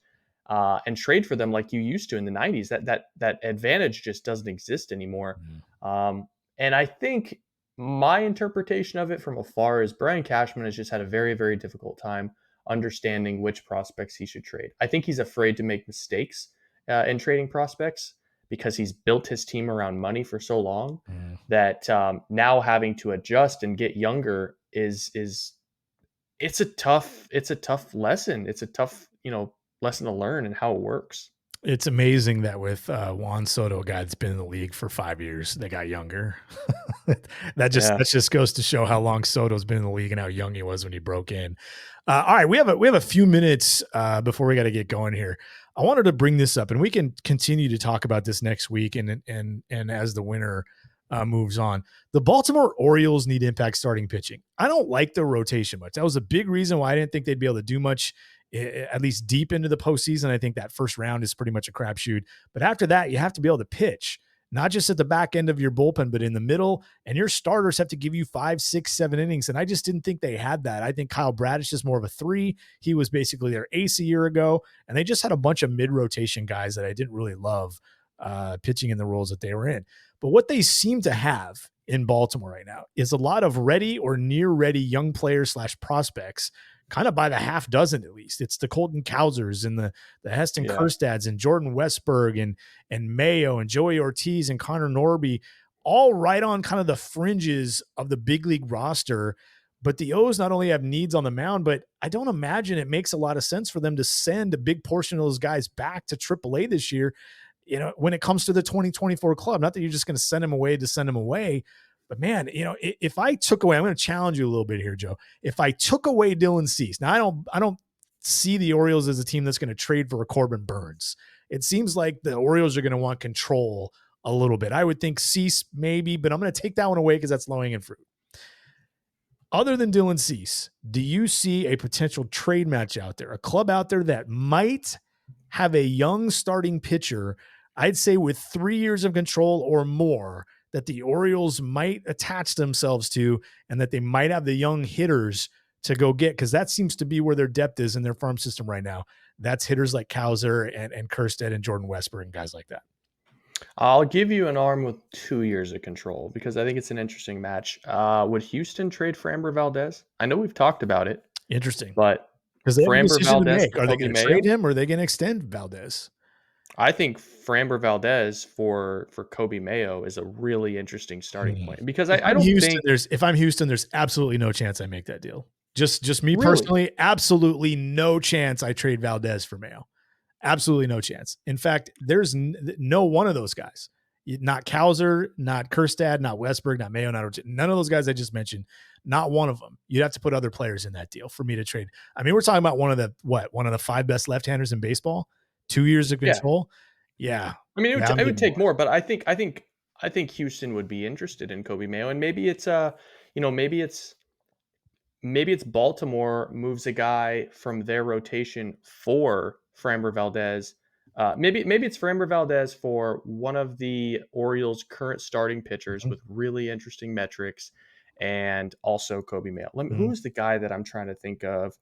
and trade for them like you used to in the 90s. That advantage just doesn't exist anymore. And I think my interpretation of it from afar is Brian Cashman has just had a very, very difficult time understanding which prospects he should trade. I think he's afraid to make mistakes in trading prospects because he's built his team around money for so long that now having to adjust and get younger it's a tough lesson. It's a tough, lesson to learn and how it works. It's amazing that with Juan Soto, a guy that's been in the league for 5 years, they got younger. That just goes to show how long Soto's been in the league and how young he was when he broke in. All right, we have a few minutes before we got to get going here. I wanted to bring this up, and we can continue to talk about this next week and as the winter moves on. The Baltimore Orioles need impact starting pitching. I don't like the rotation much. That was a big reason why I didn't think they'd be able to do much, at least deep into the postseason. I think that first round is pretty much a crapshoot. But after that, you have to be able to pitch, not just at the back end of your bullpen, but in the middle. And your starters have to give you 5, 6, 7 innings. And I just didn't think they had that. I think Kyle Bradish is more of a 3. He was basically their ace a year ago. And they just had a bunch of mid-rotation guys that I didn't really love pitching in the roles that they were in. But what they seem to have in Baltimore right now is a lot of ready or near ready young players / prospects, kind of by the half dozen at least. It's the Colton Cowsers and the Heston Kjerstads and Jordan Westberg and Mayo and Joey Ortiz and Connor Norby, all right on kind of the fringes of the big league roster. But the O's not only have needs on the mound, but I don't imagine it makes a lot of sense for them to send a big portion of those guys back to AAA this year. When it comes to the 2024 club, not that you're just going to send them away to send them away, but man, if I took away, I'm going to challenge you a little bit here, Joe. If I took away Dylan Cease, now I don't see the Orioles as a team that's going to trade for a Corbin Burns. It seems like the Orioles are going to want control a little bit. I would think Cease maybe, but I'm going to take that one away because that's low hanging fruit. Other than Dylan Cease, do you see a potential trade match out there, a club out there that might have a young starting pitcher, I'd say with 3 years of control or more, that the Orioles might attach themselves to and that they might have the young hitters to go get? Because that seems to be where their depth is in their farm system right now. That's hitters like Cowser and Kjerstad and Jordan Westberg and guys like that. I'll give you an arm with 2 years of control because I think it's an interesting match. Would Houston trade Framber Valdez? I know we've talked about it. Interesting. But because they have a decision to make. Are they going to trade him or are they going to extend Valdez? I think Framber Valdez for Kobe Mayo is a really interesting starting point because I don't think if I'm Houston, there's absolutely no chance I make that deal. Just me personally, absolutely no chance I trade Valdez for Mayo. Absolutely no chance. In fact, there's no one of those guys, not Cowser, not Kjerstad, not Westberg, not Mayo, none of those guys I just mentioned, not one of them. You'd have to put other players in that deal for me to trade. I mean, we're talking about one of the 5 best left-handers in baseball, 2 years of control. Yeah. I mean, it would take more, but I think Houston would be interested in Kobe Mayo, and maybe it's Baltimore moves a guy from their rotation for Framber Valdez. Maybe it's Framber Valdez for one of the Orioles' current starting pitchers with really interesting metrics, and also Kobe Mayo. Who's the guy that I'm trying to think of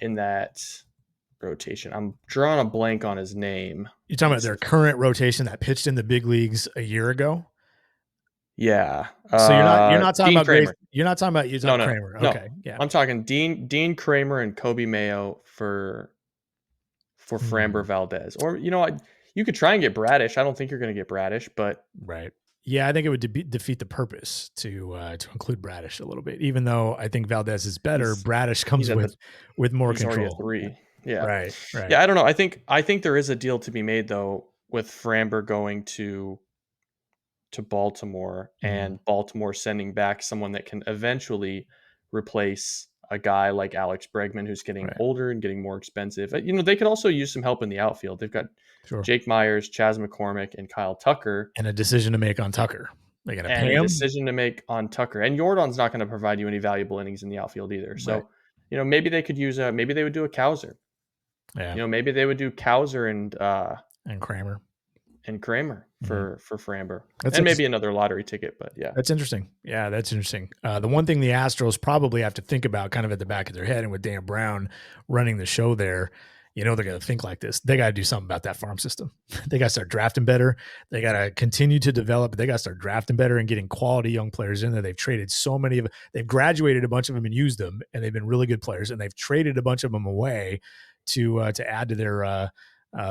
in that rotation? I'm drawing a blank on his name. You're talking about their current rotation that pitched in the big leagues a year ago? Yeah. So you're not talking about Kramer. You're not talking about Kramer. Okay. No. Yeah. I'm talking Dean Kramer and Kobe Mayo for Framber Valdez. Or you could try and get Bradish. I don't think you're going to get Bradish, but right. Yeah, I think it would defeat the purpose to include Bradish a little bit. Even though I think Valdez is better, Bradish comes with more control. 3. Yeah. Right. Yeah, I don't know. I think there is a deal to be made though with Framber going to Baltimore and Baltimore sending back someone that can eventually replace a guy like Alex Bregman, who's getting older and getting more expensive. They could also use some help in the outfield. They've got Jake Myers, Chas McCormick, and Kyle Tucker. And a decision to make on Tucker. They got to pay him. A decision to make on Tucker. And Jordan's not going to provide you any valuable innings in the outfield either. So, maybe they could use maybe they would do a Cowser. Yeah. Maybe they would do Cowser and Kramer. And Kramer for Framber. And maybe another lottery ticket, but yeah. That's interesting. Yeah, that's interesting. The one thing the Astros probably have to think about kind of at the back of their head, and with Dan Brown running the show there, they're going to think like this. They got to do something about that farm system. They got to start drafting better. They got to continue to develop. They got to start drafting better and getting quality young players in there. They've traded so many of them. They've graduated a bunch of them and used them, and they've been really good players, and they've traded a bunch of them away to add to their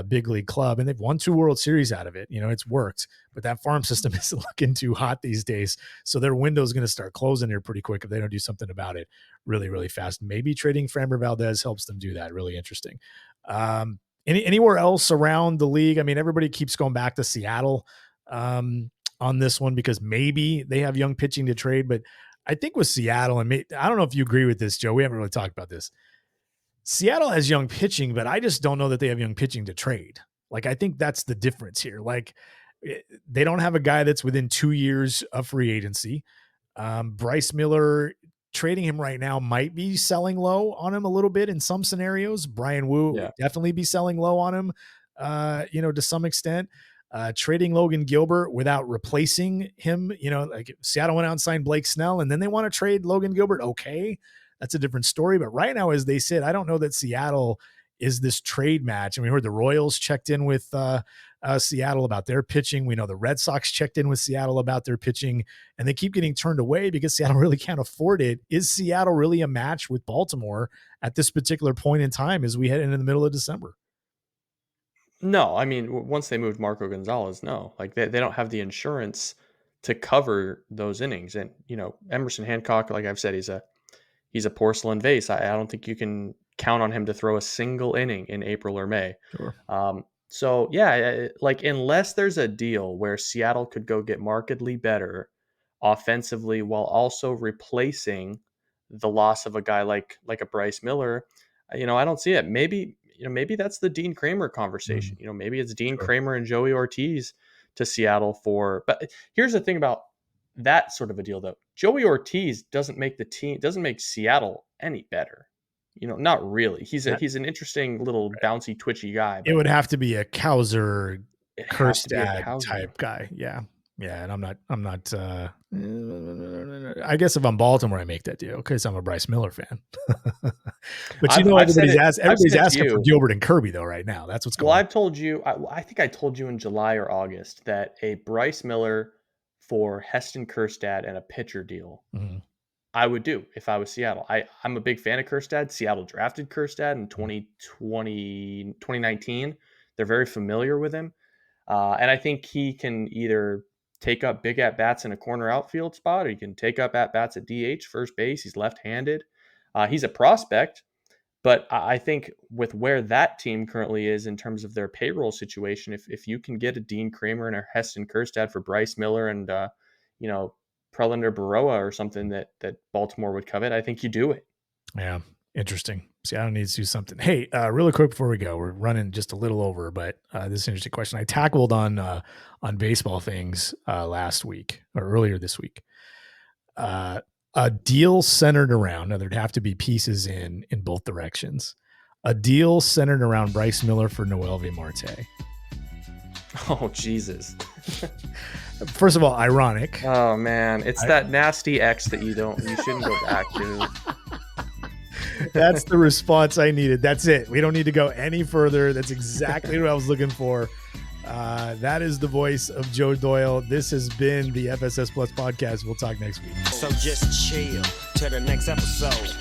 big league club, and they've won 2 World Series out of it. It's worked, but that farm system isn't looking too hot these days. So their window is going to start closing here pretty quick if they don't do something about it really, really fast. Maybe trading Framber Valdez helps them do that. Really interesting. Anywhere else around the league? I mean, everybody keeps going back to Seattle on this one because maybe they have young pitching to trade, but I think with Seattle, and I don't know if you agree with this, Joe, we haven't really talked about this. Seattle has young pitching, but I just don't know that they have young pitching to trade. Like, I think that's the difference here. Like, they don't have a guy that's within 2 years of free agency. Bryce Miller, trading him right now might be selling low on him a little bit in some scenarios. Brian Wu would definitely be selling low on him, to some extent. Trading Logan Gilbert without replacing him, like Seattle went out and signed Blake Snell, and then they want to trade Logan Gilbert. Okay. That's a different story. But right now, as they sit, I don't know that Seattle is this trade match. And we heard the Royals checked in with Seattle about their pitching. We know the Red Sox checked in with Seattle about their pitching, and they keep getting turned away because Seattle really can't afford it. Is Seattle really a match with Baltimore at this particular point in time as we head into the middle of December? No, I mean, once they moved Marco Gonzalez, no, like they don't have the insurance to cover those innings. And, Emerson Hancock, like I've said, he's a porcelain vase. I don't think you can count on him to throw a single inning in April or May. Sure. So yeah, like unless there's a deal where Seattle could go get markedly better offensively while also replacing the loss of a guy like a Bryce Miller, I don't see it. Maybe that's the Dean Kramer conversation. Maybe it's Dean Sure. Kramer and Joey Ortiz to Seattle but here's the thing about that sort of a deal though. Joey Ortiz doesn't make Seattle any better. Not really. He's an interesting little bouncy, twitchy guy. It would have to be a Kauser, Kjerstad type guy. Yeah. Yeah. And I'm not, I guess if I'm Baltimore, I make that deal because I'm a Bryce Miller fan. But everybody's asking for Gilbert and Kirby though right now. That's what's going on. Well, I've told you, I think I told you in July or August that a Bryce Miller for Heston Kjerstad and a pitcher deal, I would do if I was Seattle. I'm a big fan of Kjerstad. Seattle drafted Kjerstad in 2019. They're very familiar with him. And I think he can either take up big at-bats in a corner outfield spot, or he can take up at-bats at DH, first base. He's left-handed. He's a prospect. But I think with where that team currently is in terms of their payroll situation, if you can get a Dean Kramer and a Heston Kjerstad for Bryce Miller and, Prelander Baroa or something that Baltimore would covet, I think you do it. Yeah. Interesting. Seattle needs to do something. Hey, really quick before we go, we're running just a little over, but this is an interesting question. I tackled on baseball things last week or earlier this week. A deal centered around, now there'd have to be pieces in both directions. A deal centered around Bryce Miller for Noelvi Marte. Oh, Jesus. First of all, ironic. Oh man, it's that nasty X that you shouldn't go back to. That's the response I needed. That's it. We don't need to go any further. That's exactly what I was looking for. That is the voice of Joe Doyle. This has been the FSS Plus podcast. We'll talk next week. So just chill till the next episode.